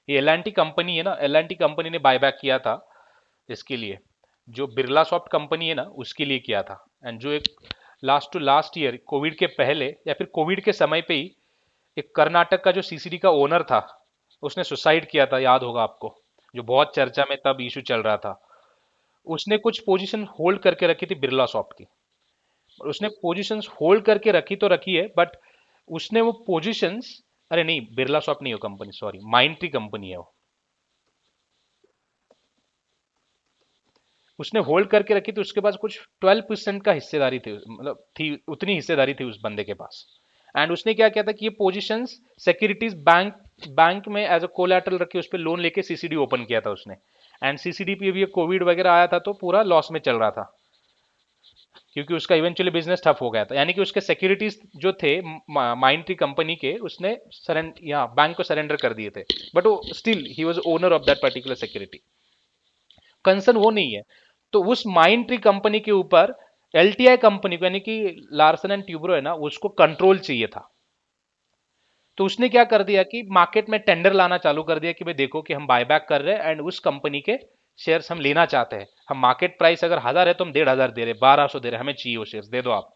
S1: ये एल एन टी कंपनी है ना, एल एन टी कंपनी ने बायबैक किया था इसके लिए, जो बिरला सॉफ्ट कंपनी है ना उसके लिए किया था। एंड जो एक last to last year covid के पहले या फिर कोविड के समय पे ही एक कर्नाटक का जो सीसीडी का ओनर था, उसने सुसाइड किया था, याद होगा आपको, जो बहुत चर्चा में तब इशू चल रहा था। उसने कुछ पोजीशन होल्ड करके रखी थी बिरला सॉफ्ट की, और उसने पोजीशंस होल्ड करके रखी तो रखी है, बट उसने वो पोजीशंस, अरे नहीं, बिरला सॉफ्ट नहीं हो company, sorry, mind tree company है वो। उसने होल्ड करके रखी थी, उसके पास कुछ 12% का हिस्सेदारी थी, मतलब थी, उतनी हिस्सेदारी थी उस बंदे के पास। एंड उसने क्या किया था कि ये पोजीशंस सिक्योरिटीज बैंक बैंक में एज अ कोलैटरल रखी, उस पर लोन लेके सीसीडी ओपन किया था उसने। एंड सीसीडी पे भी कोविड वगैरह आया था तो पूरा लॉस में चल रहा था, क्योंकि उसका इवेंचुअली बिजनेस ठप हो गया था। यानी कि उसके सिक्योरिटीज जो थे माइंड ट्री कंपनी के, उसने सरेंडर, यहाँ बैंक को सरेंडर कर दिए थे, बट वो still he was owner of that particular security. Concern वो नहीं है। तो उस माइंड ट्री कंपनी के ऊपर एलटीआई कंपनी को, यानी कि लार्सन एंड ट्यूब्रो है ना, उसको कंट्रोल चाहिए था। तो उसने क्या कर दिया कि मार्केट में टेंडर लाना चालू कर दिया कि भाई देखो कि हम बायबैक कर रहे हैं एंड उस कंपनी के शेयर्स हम लेना चाहते हैं। हम मार्केट प्राइस अगर 1,000 है तो हम 1,500 दे रहे, 1,200 दे रहे, हमें चाहिए वो शेयर्स, दे दो आप।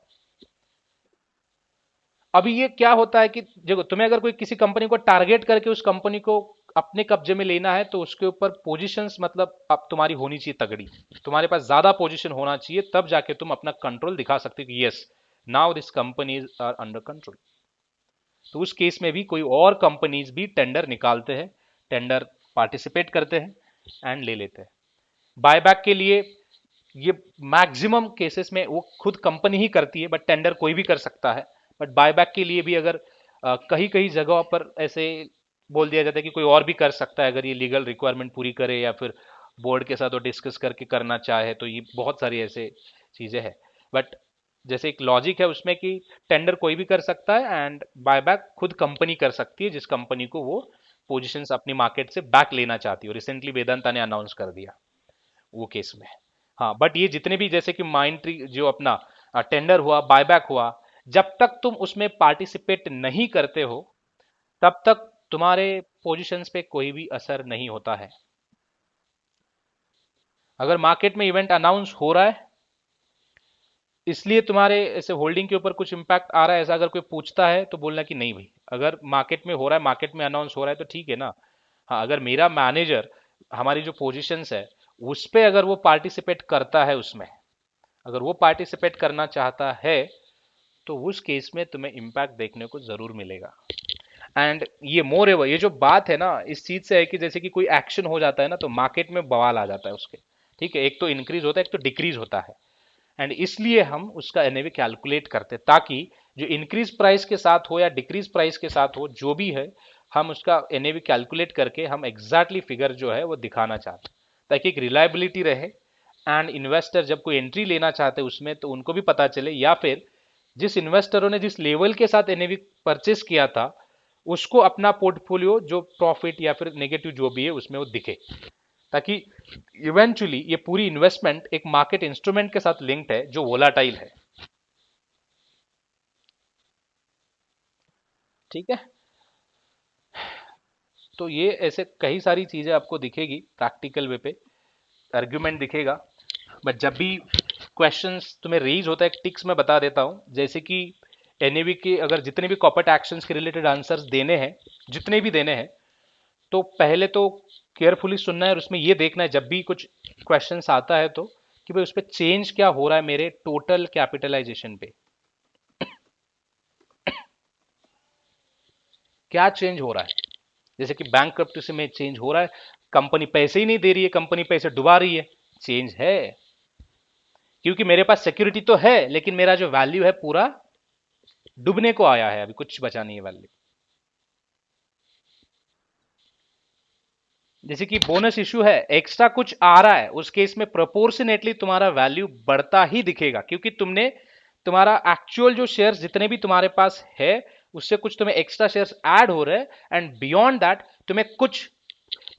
S1: अभी ये क्या होता है कि देखो, तुम्हें अगर कोई किसी कंपनी को टारगेट करके उस कंपनी को अपने कब्जे में लेना है, तो उसके ऊपर पोजीशंस, मतलब अब तुम्हारी होनी चाहिए तगड़ी, तुम्हारे पास ज्यादा पोजीशन होना चाहिए, तब जाके तुम अपना कंट्रोल दिखा सकते हो कि yes, now this companies are under control. तो उस केस में भी कोई और कंपनीज भी टेंडर निकालते हैं, टेंडर पार्टिसिपेट करते हैं एंड ले लेते हैं। बायबैक के लिए ये मैक्सिमम केसेस में वो खुद कंपनी ही करती है, बट टेंडर कोई भी कर सकता है। बट बायबैक के लिए भी अगर कहीं कहीं जगहों पर ऐसे बोल दिया जाता है कि कोई और भी कर सकता है अगर ये लीगल रिक्वायरमेंट पूरी करे, या फिर बोर्ड के साथ वो डिस्कस करके करना चाहे, तो ये बहुत सारी ऐसे चीजें हैं। बट जैसे एक लॉजिक है उसमें कि टेंडर कोई भी कर सकता है, एंड बायबैक खुद कंपनी कर सकती है जिस कंपनी को वो पोजीशंस अपनी मार्केट से बैक लेना चाहती है। रिसेंटली वेदांता ने अनाउंस कर दिया वो केस में। हाँ, बट ये जितने भी जैसे कि माइंड ट्री जो अपना टेंडर हुआ, बायबैक हुआ, जब तक तुम उसमें पार्टिसिपेट नहीं करते हो तब तक तुम्हारे पोजीशंस पे कोई भी असर नहीं होता है। अगर मार्केट में इवेंट अनाउंस हो रहा है इसलिए तुम्हारे ऐसे होल्डिंग के ऊपर कुछ इंपैक्ट आ रहा है, ऐसा अगर कोई पूछता है तो बोलना कि नहीं भाई, अगर मार्केट में हो रहा है, मार्केट में अनाउंस हो रहा है तो ठीक है ना। हाँ, अगर मेरा मैनेजर हमारी जो पोजीशंस है उस पे अगर वो पार्टिसिपेट करता है, उसमें अगर वो पार्टिसिपेट करना चाहता है, तो उस केस में तुम्हें इम्पैक्ट देखने को जरूर मिलेगा। एंड ये मोर एवर ये जो बात है ना इस चीज से है कि जैसे कि कोई एक्शन हो जाता है ना तो मार्केट में बवाल आ जाता है उसके। ठीक है, एक तो इंक्रीज होता है, एक तो डिक्रीज होता है। एंड इसलिए हम उसका एनएवी कैलकुलेट करते हैं, ताकि जो इंक्रीज प्राइस के साथ हो या डिक्रीज प्राइस के साथ हो जो भी है, हम उसका एनएवी कैलकुलेट करके हम एग्जैक्टली फिगर जो है वो दिखाना चाहते हैं, ताकि एक रिलायबिलिटी रहे। एंड इन्वेस्टर जब कोई एंट्री लेना चाहते हैं उसमें तो उनको भी पता चले, या फिर जिस इन्वेस्टरों ने जिस लेवल के साथ एनएवी परचेस किया था उसको अपना पोर्टफोलियो जो प्रॉफिट या फिर नेगेटिव जो भी है उसमें वो दिखे, ताकि इवेंचुअली ये पूरी इन्वेस्टमेंट एक मार्केट इंस्ट्रूमेंट के साथ लिंक्ड है जो वोलाटाइल है। ठीक है, तो ये ऐसे कई सारी चीजें आपको दिखेगी प्रैक्टिकल वे पे, आर्ग्यूमेंट दिखेगा। बट जब भी क्वेश्चंस तुम्हें रेज होता है, एक टिक्स मैं बता देता हूं, जैसे कि एनएवी के अगर जितने भी कॉर्पोरेट एक्शंस के रिलेटेड आंसर्स देने हैं, जितने भी देने हैं, तो पहले तो केयरफुली सुनना है और उसमें ये देखना है जब भी कुछ क्वेश्चंस आता है तो कि भाई उस पर चेंज क्या हो रहा है मेरे टोटल कैपिटलाइजेशन पे, क्या चेंज हो रहा है। जैसे कि बैंक में चेंज हो रहा है, कंपनी पैसे ही नहीं दे रही है, कंपनी पैसे डुबा रही है, चेंज है। क्योंकि मेरे पास सिक्योरिटी तो है लेकिन मेरा जो वैल्यू है पूरा डूबने को आया है, अभी कुछ बचा नहीं है वैल्यू। जैसे कि बोनस इशू है, एक्स्ट्रा कुछ आ रहा है, उस केस में प्रोपोर्शनेटली तुम्हारा वैल्यू बढ़ता ही दिखेगा, क्योंकि तुमने तुम्हारा एक्चुअल जो शेयर्स जितने भी तुम्हारे पास है उससे कुछ तुम्हें एक्स्ट्रा शेयर्स ऐड हो रहे हैं, एंड बियॉन्ड दैट तुम्हें कुछ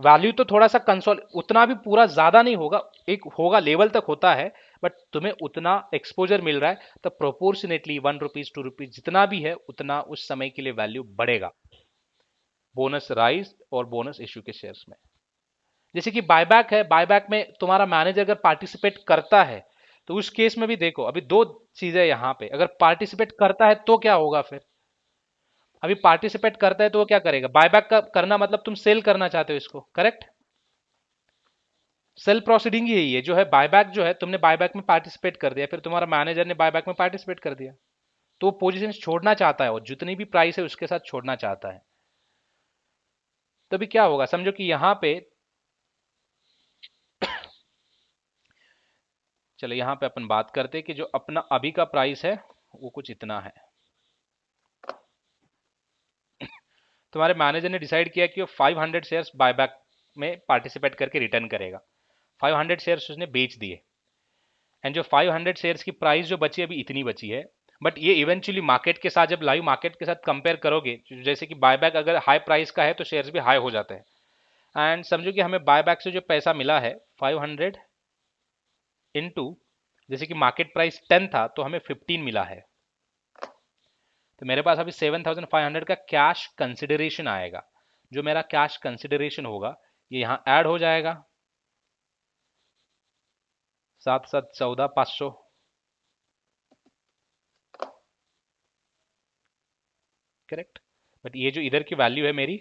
S1: वैल्यू तो थोड़ा सा कंसोल, उतना भी पूरा ज्यादा नहीं होगा, एक होगा लेवल तक होता है, बट तुम्हें उतना एक्सपोजर मिल रहा है, तो प्रोपोर्शनेटली 1 रुपीज 2 रुपीज जितना भी है उतना उस समय के लिए वैल्यू बढ़ेगा, बोनस राइज और बोनस इशू के शेयर्स में। जैसे कि बायबैक है, बायबैक में तुम्हारा मैनेजर अगर पार्टिसिपेट करता है तो उस केस में भी देखो, अभी दो चीजें यहां पे, अगर पार्टिसिपेट करता है तो क्या होगा फिर। अभी पार्टिसिपेट करता है तो वो क्या करेगा, बायबैक का करना मतलब तुम सेल करना चाहते हो इसको, करेक्ट। सेल प्रोसीडिंग ही यही है जो है बायबैक, जो है तुमने बायबैक में पार्टिसिपेट कर दिया, फिर तुम्हारा मैनेजर ने बायबैक में पार्टिसिपेट कर दिया, तो वो पोजीशन छोड़ना चाहता है और जितनी भी प्राइस है उसके साथ छोड़ना चाहता है। तो अभी क्या होगा, समझो कि यहां पे, चलो यहां पे अपन बात करते हैं कि जो अपना अभी का प्राइस है वो कुछ इतना है। तुम्हारे मैनेजर ने डिसाइड किया कि वो 500 शेयर्स बायबैक में पार्टिसिपेट करके रिटर्न करेगा, 500 शेयर्स उसने बेच दिए, एंड जो 500 शेयर्स की प्राइस जो बची अभी इतनी बची है। बट ये इवेंचुअली मार्केट के साथ, जब लाइव मार्केट के साथ कंपेयर करोगे, जैसे कि बायबैक अगर हाई प्राइस का है तो शेयर्स भी हाई हो जाते हैं, एंड समझो कि हमें बायबैक से जो पैसा मिला है 500 इंटू, जैसे कि मार्केट प्राइस 10 था तो हमें 15 मिला है, तो मेरे पास अभी 7500 का कैश कंसिडरेशन आएगा। जो मेरा कैश कंसिडरेशन होगा ये यहाँ ऐड हो जाएगा, 7 7 14 500, करेक्ट। बट ये जो इधर की वैल्यू है मेरी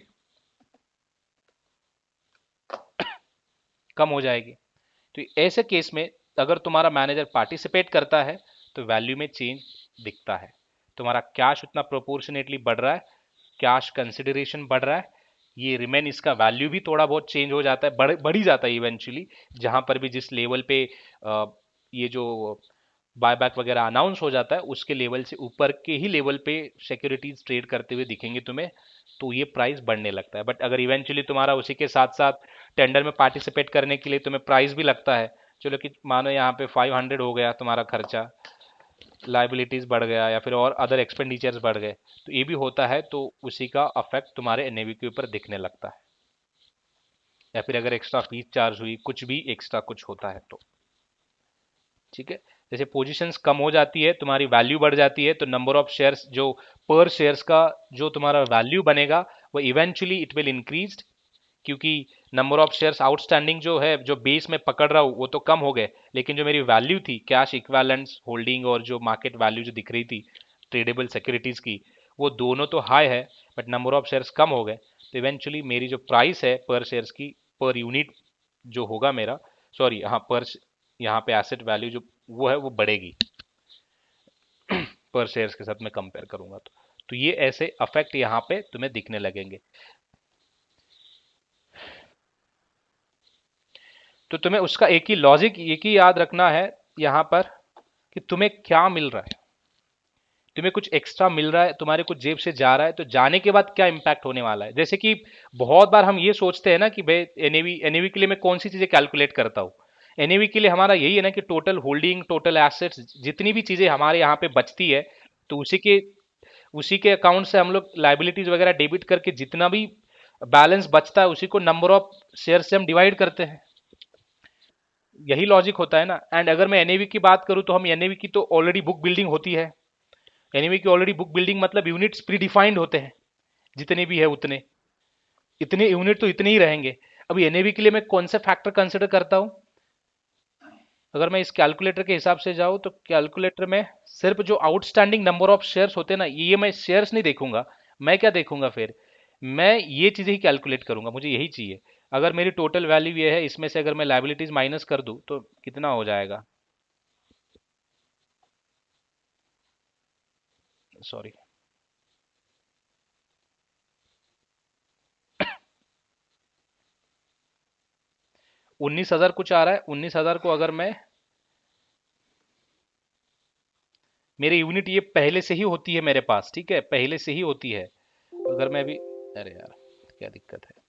S1: कम हो जाएगी। तो ऐसे केस में अगर तुम्हारा मैनेजर पार्टिसिपेट करता है तो वैल्यू में चेंज दिखता है, तुम्हारा कैश उतना प्रोपोर्शनेटली बढ़ रहा है, कैश कंसिडरेशन बढ़ रहा है, ये रिमेन इसका वैल्यू भी थोड़ा बहुत चेंज हो जाता है, बढ़ ही जाता है इवेंचुअली, जहां पर भी जिस लेवल पे ये जो बायबैक वगैरह अनाउंस हो जाता है उसके लेवल से ऊपर के ही लेवल पे सिक्योरिटीज ट्रेड करते हुए दिखेंगे तुम्हें, तो ये प्राइस बढ़ने लगता है। बट अगर इवेंचुअली तुम्हारा उसी के साथ साथ टेंडर में पार्टिसिपेट करने के लिए तुम्हें प्राइस भी लगता है, चलो कि मानो यहाँ पे 500 हो गया तुम्हारा खर्चा, लाइबिलिटीज बढ़ गया या फिर और अदर एक्सपेंडिचर्स बढ़ गए, तो ये भी होता है, तो उसी का अफेक्ट तुम्हारे एनएवी के ऊपर दिखने लगता है। या फिर अगर एक्स्ट्रा फीस चार्ज हुई, कुछ भी एक्स्ट्रा कुछ होता है तो ठीक है। जैसे पोजीशंस कम हो जाती है, तुम्हारी वैल्यू बढ़ जाती है, तो नंबर ऑफ शेयर्स जो पर शेयर्स का जो तुम्हारा वैल्यू बनेगा वो इवेंचुअली इट विल इंक्रीज, क्योंकि नंबर ऑफ शेयर्स आउटस्टैंडिंग जो है, जो बेस में पकड़ रहा हूँ वो तो कम हो गए, लेकिन जो मेरी वैल्यू थी कैश इक्विवेलेंट्स होल्डिंग और जो मार्केट वैल्यू जो दिख रही थी ट्रेडेबल सिक्योरिटीज की, वो दोनों तो हाई है, बट नंबर ऑफ शेयर्स कम हो गए, तो इवेंचुअली मेरी जो प्राइस है पर शेयर्स की, पर यूनिट जो होगा मेरा, सॉरी हाँ पर, यहाँ पे एसेट वैल्यू जो वो है वो बढ़ेगी पर शेयर्स के साथ मैं कंपेयर करूंगा तो ये ऐसे अफेक्ट यहाँ पे तुम्हें दिखने लगेंगे। तो तुम्हें उसका एक ही लॉजिक, एक ही याद रखना है यहाँ पर, कि तुम्हें क्या मिल रहा है, तुम्हें कुछ एक्स्ट्रा मिल रहा है, तुम्हारे कुछ जेब से जा रहा है, तो जाने के बाद क्या इंपैक्ट होने वाला है। जैसे कि बहुत बार हम ये सोचते हैं ना कि भाई एनएवी, एनएवी के लिए मैं कौन सी चीजें कैलकुलेट करता हूँ, एनएवी के लिए हमारा यही है ना कि टोटल होल्डिंग, टोटल एसेट्स, जितनी भी चीजें हमारे यहाँ पे बचती है, तो उसी के अकाउंट से हम लोग लाइबिलिटीज वगैरह डेबिट करके जितना भी बैलेंस बचता है उसी को नंबर ऑफ शेयर से हम डिवाइड करते हैं। यही लॉजिक होता है ना। एंड अगर मैं एनएवी की बात करूं तो हम एनएवी की तो ऑलरेडी बुक बिल्डिंग होती है, एनएवी की ऑलरेडी बुक बिल्डिंग मतलब यूनिट्स प्री डिफाइंड होते हैं, जितने भी है उतने, इतने यूनिट तो इतने ही रहेंगे। अभी एनएवी के लिए मैं कौन से फैक्टर कंसिडर करता हूं, अगर मैं इस कैलकुलेटर के हिसाब से जाऊं तो कैलकुलेटर में सिर्फ जो आउटस्टैंडिंग नंबर ऑफ शेयर्स होते हैं ना, ये मैं शेयर्स नहीं देखूंगा, मैं क्या देखूंगा फिर, मैं ये चीजें ही कैलकुलेट करूंगा, मुझे यही चाहिए। अगर मेरी टोटल वैल्यू ये है, इसमें से अगर मैं लाइबिलिटीज माइनस कर दूं तो कितना हो जाएगा, सॉरी 19,000 कुछ आ रहा है, 19,000 को अगर मैं, मेरी यूनिट ये पहले से ही होती है मेरे पास, ठीक है, पहले से ही होती है। अगर मैं अभी, अरे यार क्या दिक्कत है,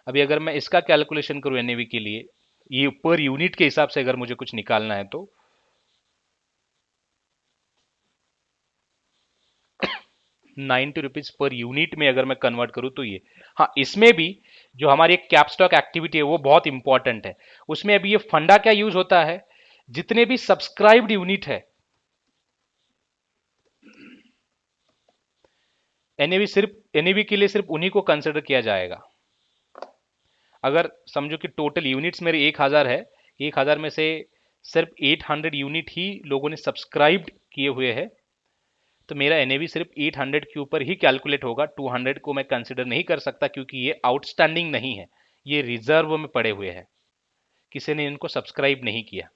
S1: अभी अगर मैं इसका कैलकुलेशन करूं एनएवी के लिए, ये पर यूनिट के हिसाब से अगर मुझे कुछ निकालना है तो 90 रुपीज पर यूनिट में अगर मैं कन्वर्ट करूं तो ये, हाँ इसमें भी जो हमारी एक कैप स्टॉक एक्टिविटी है वो बहुत इंपॉर्टेंट है। उसमें अभी ये फंडा क्या यूज होता है, जितने भी सब्सक्राइब्ड यूनिट है, एनएवी सिर्फ, एनएवी के लिए सिर्फ उन्हीं को कंसिडर किया जाएगा। अगर समझो कि टोटल यूनिट्स मेरे 1,000 है, 1,000 में से सिर्फ 800 यूनिट ही लोगों ने सब्सक्राइब किए हुए हैं, तो मेरा एनएवी सिर्फ 800 के ऊपर ही कैलकुलेट होगा, 200 को मैं कंसिडर नहीं कर सकता, क्योंकि ये आउटस्टैंडिंग नहीं है, ये रिजर्व में पड़े हुए हैं, किसी ने इनको सब्सक्राइब नहीं किया।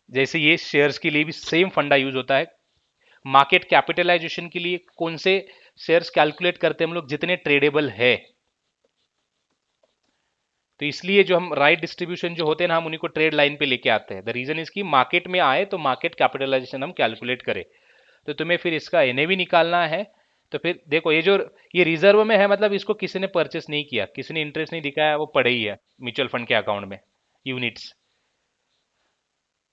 S1: जैसे ये शेयर्स के लिए भी सेम फंडा यूज होता है। मार्केट कैपिटलाइजेशन के लिए कौन से शेयर्स कैलकुलेट करते हैं हम लोग, जितने ट्रेडेबल है, तो इसलिए जो हम राइट डिस्ट्रीब्यूशन जो होते हैं ना, हम उन्हीं को ट्रेड लाइन पे लेके आते हैं। द रीजन इसकी मार्केट में आए तो मार्केट कैपिटलाइजेशन हम कैलकुलेट करें। तो तुम्हें फिर इसका एनएवी निकालना है, तो फिर देखो ये जो, ये रिजर्व में है, मतलब इसको किसी ने परचेस नहीं किया, किसी ने इंटरेस्ट नहीं दिखाया, वो पड़े ही है म्यूचुअल फंड के अकाउंट में यूनिट्स।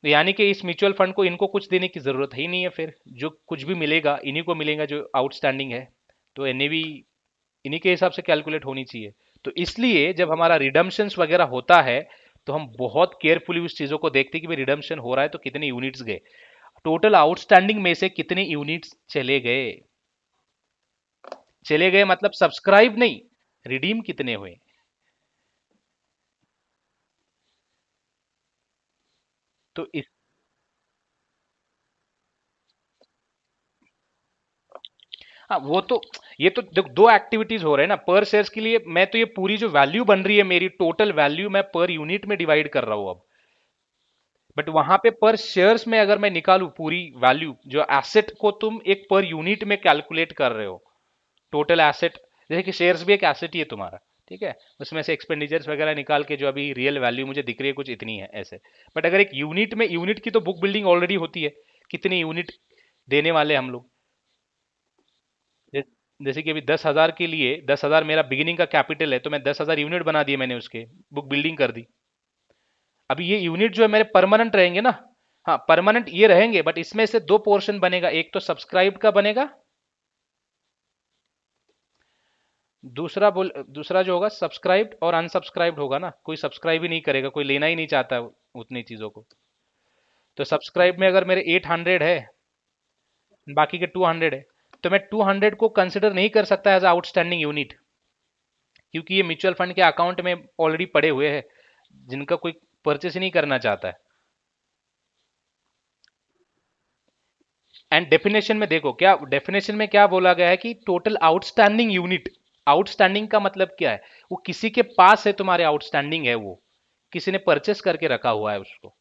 S1: तो यानी कि इस म्यूचुअल फंड को इनको कुछ देने की जरूरत ही नहीं है, फिर जो कुछ भी मिलेगा इन्हीं को मिलेगा जो आउटस्टैंडिंग है, तो एनएवी इन्हीं के हिसाब से कैलकुलेट होनी चाहिए। तो इसलिए जब हमारा रिडम्पशंस वगैरह होता है, तो हम बहुत केयरफुली उस चीजों को देखते हैं कि भाई रिडम्पशन हो रहा है तो कितने यूनिट्स गए, टोटल आउटस्टैंडिंग में से कितने यूनिट्स चले गए, चले गए मतलब सब्सक्राइब नहीं, रिडीम कितने हुए। तो इस, हाँ वो तो, ये तो दो एक्टिविटीज हो रहे हैं ना पर शेयर्स के लिए, मैं तो ये पूरी जो वैल्यू बन रही है मेरी टोटल वैल्यू मैं पर यूनिट में डिवाइड कर रहा हूं अब। बट वहां पे पर शेयर्स में अगर मैं निकालूं पूरी वैल्यू, जो एसेट को तुम एक पर यूनिट में कैलकुलेट कर रहे हो, टोटल एसेट, जैसे कि शेयर्स भी एक एसेट ही है तुम्हारा, ठीक है, उसमें से एक्सपेंडिचर्स वगैरह निकाल के जो अभी रियल वैल्यू मुझे दिख रही है कुछ इतनी है ऐसे। बट अगर एक यूनिट में, यूनिट की तो बुक बिल्डिंग ऑलरेडी होती है, कितनी यूनिट देने वाले हम लोग। जै- जैसे कि अभी 10,000 के लिए, 10,000 मेरा बिगिनिंग का कैपिटल है, तो मैं 10,000 यूनिट बना दिए मैंने, उसके बुक बिल्डिंग कर दी। अभी ये यूनिट जो है मेरे परमानेंट रहेंगे ना। हाँ परमानेंट ये रहेंगे, बट इसमें से दो पोर्शन बनेगा, एक तो सब्सक्राइब का बनेगा, दूसरा जो होगा सब्सक्राइब्ड और अनसब्सक्राइब्ड होगा ना, कोई सब्सक्राइब ही नहीं करेगा, कोई लेना ही नहीं चाहता है उतनी चीजों को। तो सब्सक्राइब में अगर मेरे 800 है, बाकी के 200 है, तो मैं 200 को कंसिडर नहीं कर सकता एज आउटस्टैंडिंग यूनिट, क्योंकि ये म्यूचुअल फंड के अकाउंट में ऑलरेडी पड़े हुए हैं, जिनका कोई परचेस ही नहीं करना चाहता है। एंड डेफिनेशन में देखो, क्या डेफिनेशन में क्या बोला गया है कि टोटल आउटस्टैंडिंग यूनिट। आउटस्टैंडिंग का मतलब क्या है, वो किसी के पास है, तुम्हारे आउटस्टैंडिंग है, वो किसी ने परचेस करके रखा हुआ है उसको,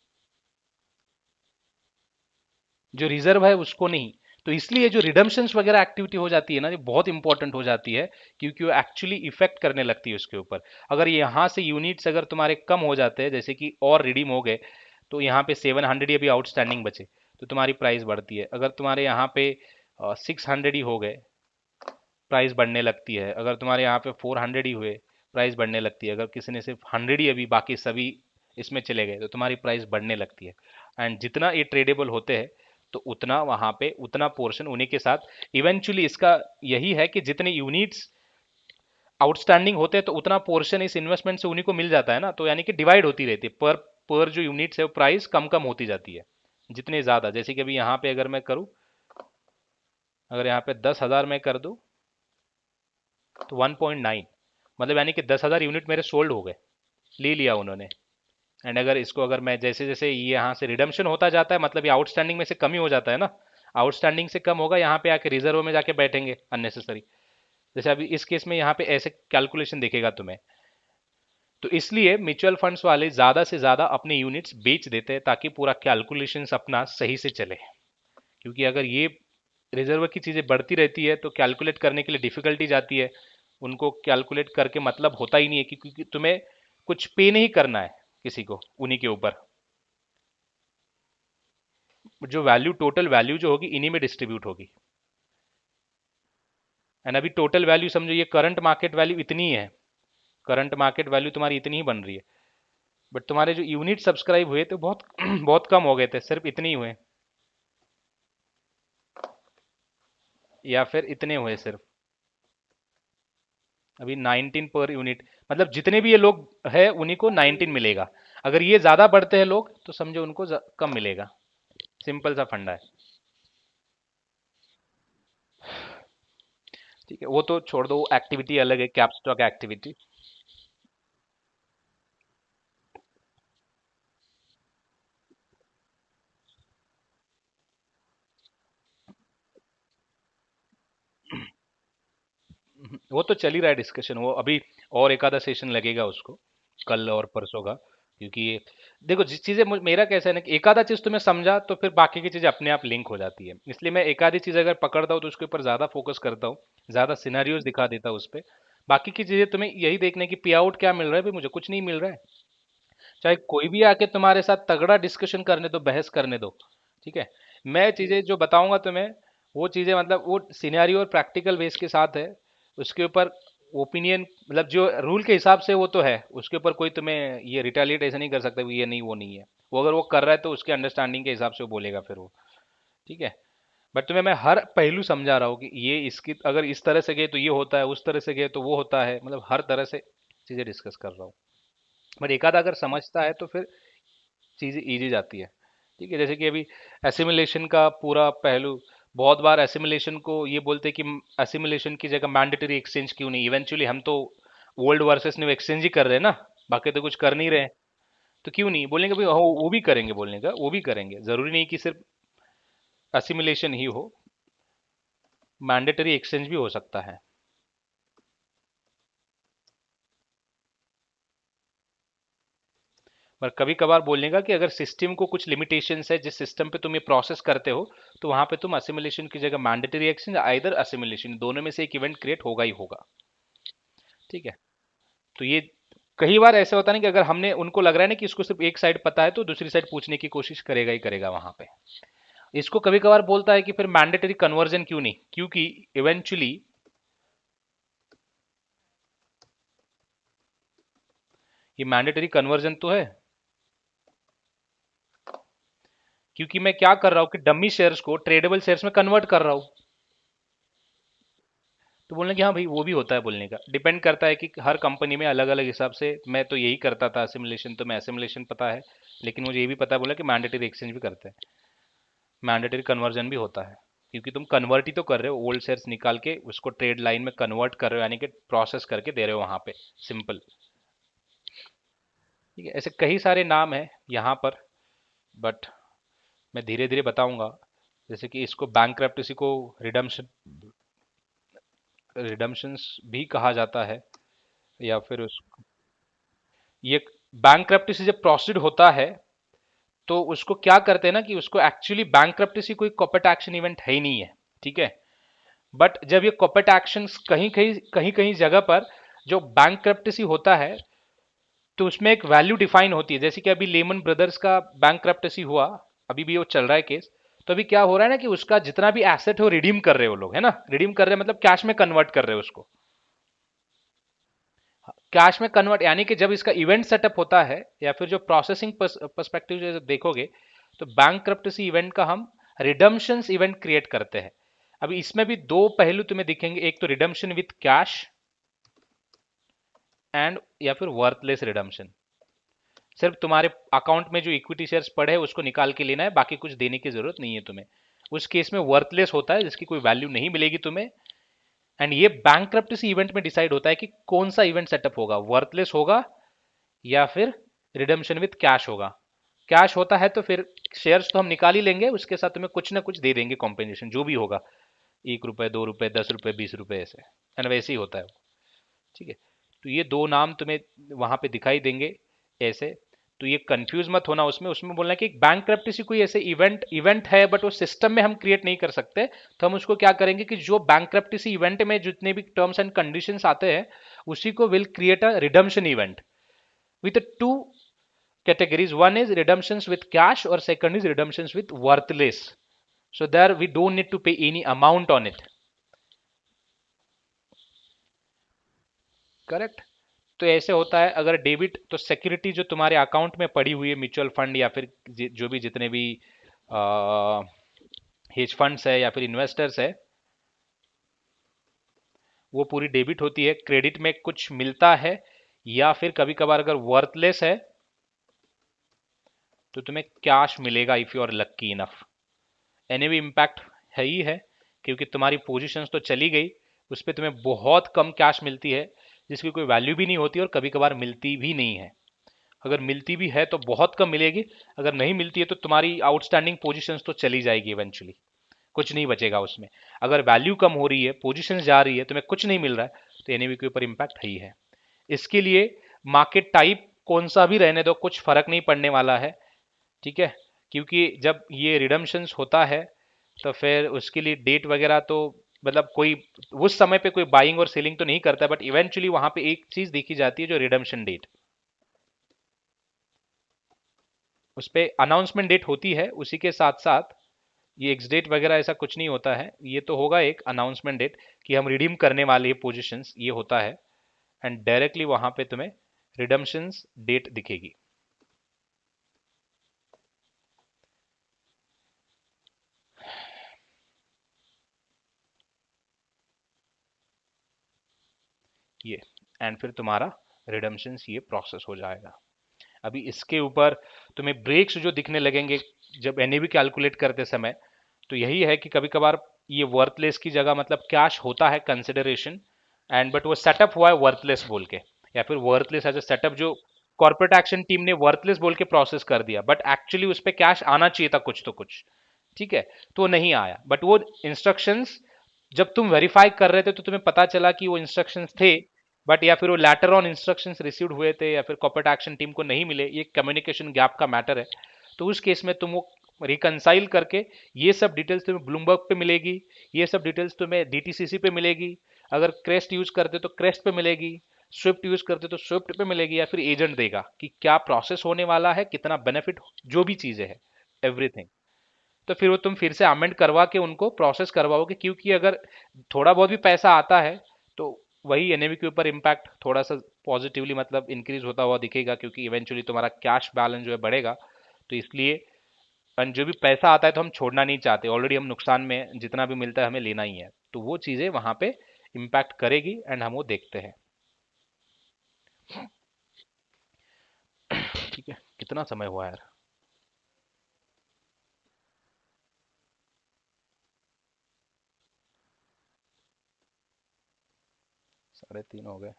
S1: जो रिजर्व है उसको नहीं। तो इसलिए जो रिडम्पशंस वगैरह एक्टिविटी हो जाती है ना, ये बहुत इंपॉर्टेंट हो जाती है, क्योंकि वो एक्चुअली इफेक्ट करने लगती है उसके ऊपर। अगर यहाँ से यूनिट्स अगर तुम्हारे कम हो जाते हैं, जैसे कि और रिडीम हो गए, तो यहाँ पे 700 ही अभी आउटस्टैंडिंग बचे, तो तुम्हारी प्राइस बढ़ती है। अगर तुम्हारे यहाँ पे 600 ही हो गए, प्राइस बढ़ने लगती है। अगर तुम्हारे यहाँ पे 400 ही हुए, प्राइस बढ़ने लगती है। अगर किसी ने सिर्फ 100 ही अभी, बाकी सभी इसमें चले गए, तो तुम्हारी प्राइस बढ़ने लगती है। एंड जितना ये ट्रेडेबल होते हैं, तो उतना वहाँ पे उतना पोर्शन उन्हीं के साथ, इवेंचुअली इसका यही है कि जितने यूनिट्स आउटस्टैंडिंग होते हैं, तो उतना पोर्शन इस इन्वेस्टमेंट से उन्हीं को मिल जाता है ना, तो यानी कि डिवाइड होती रहती है, पर पर जो यूनिट्स है वो प्राइस कम कम होती जाती है जितने ज़्यादा। जैसे कि अभी यहाँ पे अगर मैं करूँ, अगर यहाँ पे 10,000 में कर दूँ, तो 1.9, मतलब यानी कि 10,000 यूनिट मेरे सोल्ड हो गए, ले लिया उन्होंने। एंड अगर इसको, अगर मैं जैसे जैसे ये यहाँ से रिडम्पशन होता जाता है, मतलब ये आउटस्टैंडिंग में से कम ही हो जाता है ना, आउटस्टैंडिंग से कम होगा, यहाँ पे आके रिजर्व में जाके बैठेंगे अननेसेसरी। जैसे अभी इस केस में यहाँ पे ऐसे कैलकुलेशन दिखेगा तुम्हें। तो इसलिए म्यूचुअल फंड्स वाले ज़्यादा से ज़्यादा अपने यूनिट्स बेच देते हैं, ताकि पूरा कैलकुलेशन अपना सही से चले। क्योंकि अगर ये रिजर्व की चीज़ें बढ़ती रहती है, तो कैलकुलेट करने के लिए डिफिकल्टी जाती है, उनको कैलकुलेट करके मतलब होता ही नहीं है, क्योंकि तुम्हें कुछ पे नहीं करना है किसी को उन्हीं के ऊपर। जो वैल्यू, टोटल वैल्यू जो होगी इन्हीं में डिस्ट्रीब्यूट होगी। एंड अभी टोटल वैल्यू समझो, ये करंट मार्केट वैल्यू इतनी है, करंट मार्केट वैल्यू तुम्हारी इतनी ही बन रही है, बट तुम्हारे जो यूनिट सब्सक्राइब हुए तो बहुत बहुत कम हो गए थे, सिर्फ इतने ही हुए, या फिर इतने हुए सिर्फ। अभी 19 पर यूनिट, मतलब जितने भी ये लोग है उन्हीं को 19 मिलेगा। अगर ये ज्यादा बढ़ते हैं लोग, तो समझो उनको कम मिलेगा। सिंपल सा फंडा है। ठीक है, वो तो छोड़ दो, एक्टिविटी अलग है, कैप स्टॉक एक्टिविटी। वो तो चल ही रहा है डिस्कशन, वो अभी और एक आधा सेशन लगेगा उसको, कल और परसों का। क्योंकि ये, देखो जिस चीज़ें मेरा कैसा है ना, कि एक आधा चीज़ तुम्हें समझा तो फिर बाकी की चीज़ें अपने आप लिंक हो जाती है, इसलिए मैं एक आधी चीज़ अगर पकड़ता हूँ तो उसके ऊपर ज़्यादा फोकस करता हूँ, ज़्यादा सिनेरियोज दिखा देता हूँ उस पर। बाकी की चीज़ें तुम्हें यही देखने की, पे आउट क्या मिल रहा है भाई, मुझे कुछ नहीं मिल रहा है। चाहे कोई भी आके तुम्हारे साथ तगड़ा डिस्कशन करने दो, बहस करने दो, ठीक है, मैं चीज़ें जो बताऊंगा तुम्हें, वो चीज़ें मतलब वो सिनेरियो और प्रैक्टिकल बेस के साथ है। उसके ऊपर ओपिनियन, मतलब जो रूल के हिसाब से वो तो है, उसके ऊपर कोई तुम्हें ये रिटेलिएट ऐसे नहीं कर सकता कि ये नहीं वो नहीं है। वो अगर वो कर रहा है तो उसके अंडरस्टैंडिंग के हिसाब से वो बोलेगा फिर वो, ठीक है। बट तुम्हें मैं हर पहलू समझा रहा हूँ कि ये इसकी, अगर इस तरह से गए तो ये होता है, उस तरह से गए तो वो होता है, मतलब हर तरह से चीज़ें डिस्कस कर रहा हूँ। बट एक आधा अगर समझता है तो फिर चीज़ें ईजी जाती है। ठीक है, जैसे कि अभी एसिमिलेशन का पूरा पहलू, बहुत बार एसिमिलेशन को ये बोलते हैं कि एसिमिलेशन की जगह मैंडेटरी एक्सचेंज क्यों नहीं। इवेंचुअली हम तो ओल्ड वर्सेस न्यू एक्सचेंज ही कर रहे हैं ना, बाकी तो कुछ कर नहीं रहे हैं। तो क्यों नहीं बोलेंगे भाई, वो भी करेंगे, बोलने का वो भी करेंगे, जरूरी नहीं कि सिर्फ एसिमिलेशन ही हो, मैंडेटरी एक्सचेंज भी हो सकता है। पर कभी कभार बोलने का कि अगर सिस्टम को कुछ लिमिटेशंस है, जिस सिस्टम पे तुम ये प्रोसेस करते हो, तो वहां पे तुम असिमिलेशन की जगह मैंडेटरी एक्सचेंज, आइदर असिमिलेशन, दोनों में से एक इवेंट क्रिएट होगा ही होगा। ठीक है। तो ये कई बार ऐसा होता है ना कि अगर हमने उनको लग रहा है ना कि इसको सिर्फ एक साइड पता है तो दूसरी साइड पूछने की कोशिश करेगा ही करेगा वहां पे। इसको कभी कभार बोलता है कि फिर मैंडेटरी कन्वर्जन क्यों नहीं, क्योंकि इवेंचुअली ये मैंडेटरी कन्वर्जन तो है, क्योंकि मैं क्या कर रहा हूं कि डमी शेयर्स को ट्रेडेबल शेयर्स में कन्वर्ट कर रहा हूं। तो बोलने कि हाँ भाई वो भी होता है, बोलने का डिपेंड करता है कि हर कंपनी में अलग अलग हिसाब से। मैं तो यही करता था असिमुलेशन, तो मैं असिमुलेशन पता है, लेकिन मुझे ये भी पता है बोला कि मैंडेटरी एक्सचेंज भी करते हैं, मैंडेटरी कन्वर्जन भी होता है, क्योंकि तुम कन्वर्ट ही तो कर रहे हो, ओल्ड शेयर्स निकाल के उसको ट्रेड लाइन में कन्वर्ट कर रहे हो, यानी कि प्रोसेस करके दे रहे हो वहां पे, सिंपल। ठीक है, ऐसे कई सारे नाम है यहाँ पर, बट मैं धीरे धीरे बताऊंगा। जैसे कि इसको बैंकक्रप्टसी को रिडम्शन रिडम्शंस भी कहा जाता है, या फिर उस ये बैंकक्रप्टसी जब प्रोसीड होता है तो उसको क्या करते हैं ना कि उसको एक्चुअली बैंकक्रप्टसी कोई कॉर्पोरेट एक्शन इवेंट है ही नहीं है, ठीक है। बट जब ये कॉर्पोरेट एक्शंस कहीं कहीं जगह पर जो बैंकक्रप्टसी होता है तो उसमें एक वैल्यू डिफाइन होती है। जैसे कि अभी लेमन ब्रदर्स का बैंकक्रप्टसी हुआ, अभी भी वो चल रहा है केस। तो अभी क्या हो रहा है ना कि उसका जितना भी एसेट है वो रिडीम कर रहे हो लोग, है ना, रिडीम कर रहे हैं मतलब कैश में कन्वर्ट कर रहे हो उसको। कैश में कन्वर्ट यानी कि जब इसका इवेंट सेटअप होता है या फिर जो प्रोसेसिंग पर्सपेक्टिव से देखोगे तो बैंकक्रप्टसी इवेंट का हम रिडम्पशंस इवेंट क्रिएट करते हैं। अभी इसमें भी दो पहलू तुम्हें दिखेंगे, एक तो रिडम्पशन विथ कैश एंड या फिर वर्थलेस रिडम्पशन। सिर्फ तुम्हारे अकाउंट में जो इक्विटी शेयर्स पड़े हैं उसको निकाल के लेना है, बाकी कुछ देने की जरूरत नहीं है तुम्हें। उस केस में वर्थलेस होता है जिसकी कोई वैल्यू नहीं मिलेगी तुम्हें। एंड ये बैंकक्रप्टसी इवेंट में डिसाइड होता है कि कौन सा इवेंट सेटअप होगा, वर्थलेस होगा या फिर रिडम्पशन विथ कैश होगा। कैश होता है तो फिर शेयर्स तो हम निकाल ही लेंगे, उसके साथ तुम्हें कुछ ना कुछ दे देंगे कॉम्पेंसेशन जो भी होगा, 1 रुपए 2 रुपए 10 रुपए 20 रुपए ऐसे, एंड वैसे ही होता है वो। ठीक है, तो ये दो नाम तुम्हें वहां पे दिखाई देंगे ऐसे। तो ये कंफ्यूज मत होना उसमें, उसमें बोलना कि बैंकक्रप्टसी कोई ऐसे इवेंट इवेंट है बट वो सिस्टम में हम क्रिएट नहीं कर सकते। तो हम उसको क्या करेंगे कि जो बैंकक्रप्टसी इवेंट में जितने भी टर्म्स एंड कंडीशंस आते हैं उसी को will create a redemption event with two categories. One is redemptions with cash or second is redemptions with worthless. So there we don't need to pay any amount on it. Correct. तो ऐसे होता है। अगर डेबिट तो सिक्योरिटी जो तुम्हारे अकाउंट में पड़ी हुई है, म्यूचुअल फंड या फिर जो भी जितने भी हेज फंड्स है या फिर इन्वेस्टर्स है, वो पूरी डेबिट होती है। क्रेडिट में कुछ मिलता है या फिर कभी कभार अगर वर्थलेस है तो तुम्हें कैश मिलेगा if you are lucky enough. NAV impact है ही है, क्योंकि तुम्हारी पोजीशंस तो चली गई, उस पर तुम्हें बहुत कम कैश मिलती है जिसकी कोई वैल्यू भी नहीं होती और कभी कभार मिलती भी नहीं है। अगर मिलती भी है तो बहुत कम मिलेगी, अगर नहीं मिलती है तो तुम्हारी आउटस्टैंडिंग पोजीशंस तो चली जाएगी इवेंचुअली, कुछ नहीं बचेगा उसमें। अगर वैल्यू कम हो रही है, पोजीशन जा रही है, तुम्हें कुछ नहीं मिल रहा है, तो एनएवी के ऊपर इम्पैक्ट ही है। इसके लिए मार्केट टाइप कौन सा भी रहने दो, कुछ फर्क नहीं पड़ने वाला है, ठीक है। क्योंकि जब ये रिडम्पशंस होता है तो फिर उसके लिए डेट वगैरह तो मतलब कोई उस समय पे कोई बाइंग और सेलिंग तो नहीं करता, बट इवेंचुअली वहां पे एक चीज देखी जाती है जो रिडम्पशन डेट, उस पे अनाउंसमेंट डेट होती है, उसी के साथ साथ ये एक्स डेट वगैरह ऐसा कुछ नहीं होता है। ये तो होगा एक अनाउंसमेंट डेट कि हम रिडीम करने वाले ये पोजीशंस, ये होता है। एंड डायरेक्टली वहां पे तुम्हें रिडम्पशंस डेट दिखेगी। ये एंड फिर तुम्हारा रिडम्पशंस ये प्रोसेस हो जाएगा। अभी इसके ऊपर तुम्हें ब्रेक्स जो दिखने लगेंगे जब एनएवी कैलकुलेट करते समय, तो यही है कि कभी कभार ये वर्थलेस की जगह मतलब कैश होता है कंसिडरेशन, एंड बट वो सेटअप हुआ है वर्थलेस बोल के, या फिर वर्थलेस एज अ सेटअप जो कॉर्पोरेट एक्शन टीम ने वर्थलेस बोल के प्रोसेस कर दिया, बट एक्चुअली उस पर कैश आना चाहिए था कुछ तो कुछ, ठीक है। तो वो नहीं आया, बट वो इंस्ट्रक्शंस जब तुम वेरीफाई कर रहे थे तो तुम्हें पता चला कि वो इंस्ट्रक्शंस थे, बट या फिर वो लेटर ऑन इंस्ट्रक्शंस रिसीव्ड हुए थे या फिर कॉर्पोरेट एक्शन टीम को नहीं मिले, ये कम्युनिकेशन गैप का मैटर है। तो उस केस में तुम वो रिकंसाइल करके ये सब डिटेल्स तुम्हें ब्लूमबर्ग पे मिलेगी, ये सब डिटेल्स तुम्हें डीटीसीसी पे मिलेगी, अगर क्रेस्ट यूज करते तो क्रेस्ट पे मिलेगी, स्विफ्ट यूज करते तो स्विफ्ट पे मिलेगी, या फिर एजेंट देगा कि क्या प्रोसेस होने वाला है, कितना बेनिफिट, जो भी चीजें है, एवरीथिंग। तो फिर वो तुम फिर से अमेंड करवा के उनको प्रोसेस करवाओगे, क्योंकि अगर थोड़ा बहुत भी पैसा आता है तो वही एनएवी के ऊपर इम्पैक्ट थोड़ा सा पॉजिटिवली मतलब इंक्रीज होता हुआ दिखेगा, क्योंकि इवेंचुअली तुम्हारा कैश बैलेंस जो है बढ़ेगा। तो इसलिए और जो भी पैसा आता है तो हम छोड़ना नहीं चाहते, ऑलरेडी हम नुकसान में हैं, जितना भी मिलता है हमें लेना ही है, तो वो चीज़ें वहां पे इम्पैक्ट करेगी एंड हम वो देखते हैं। ठीक है, कितना समय हुआ यार? 3:30 हो गए।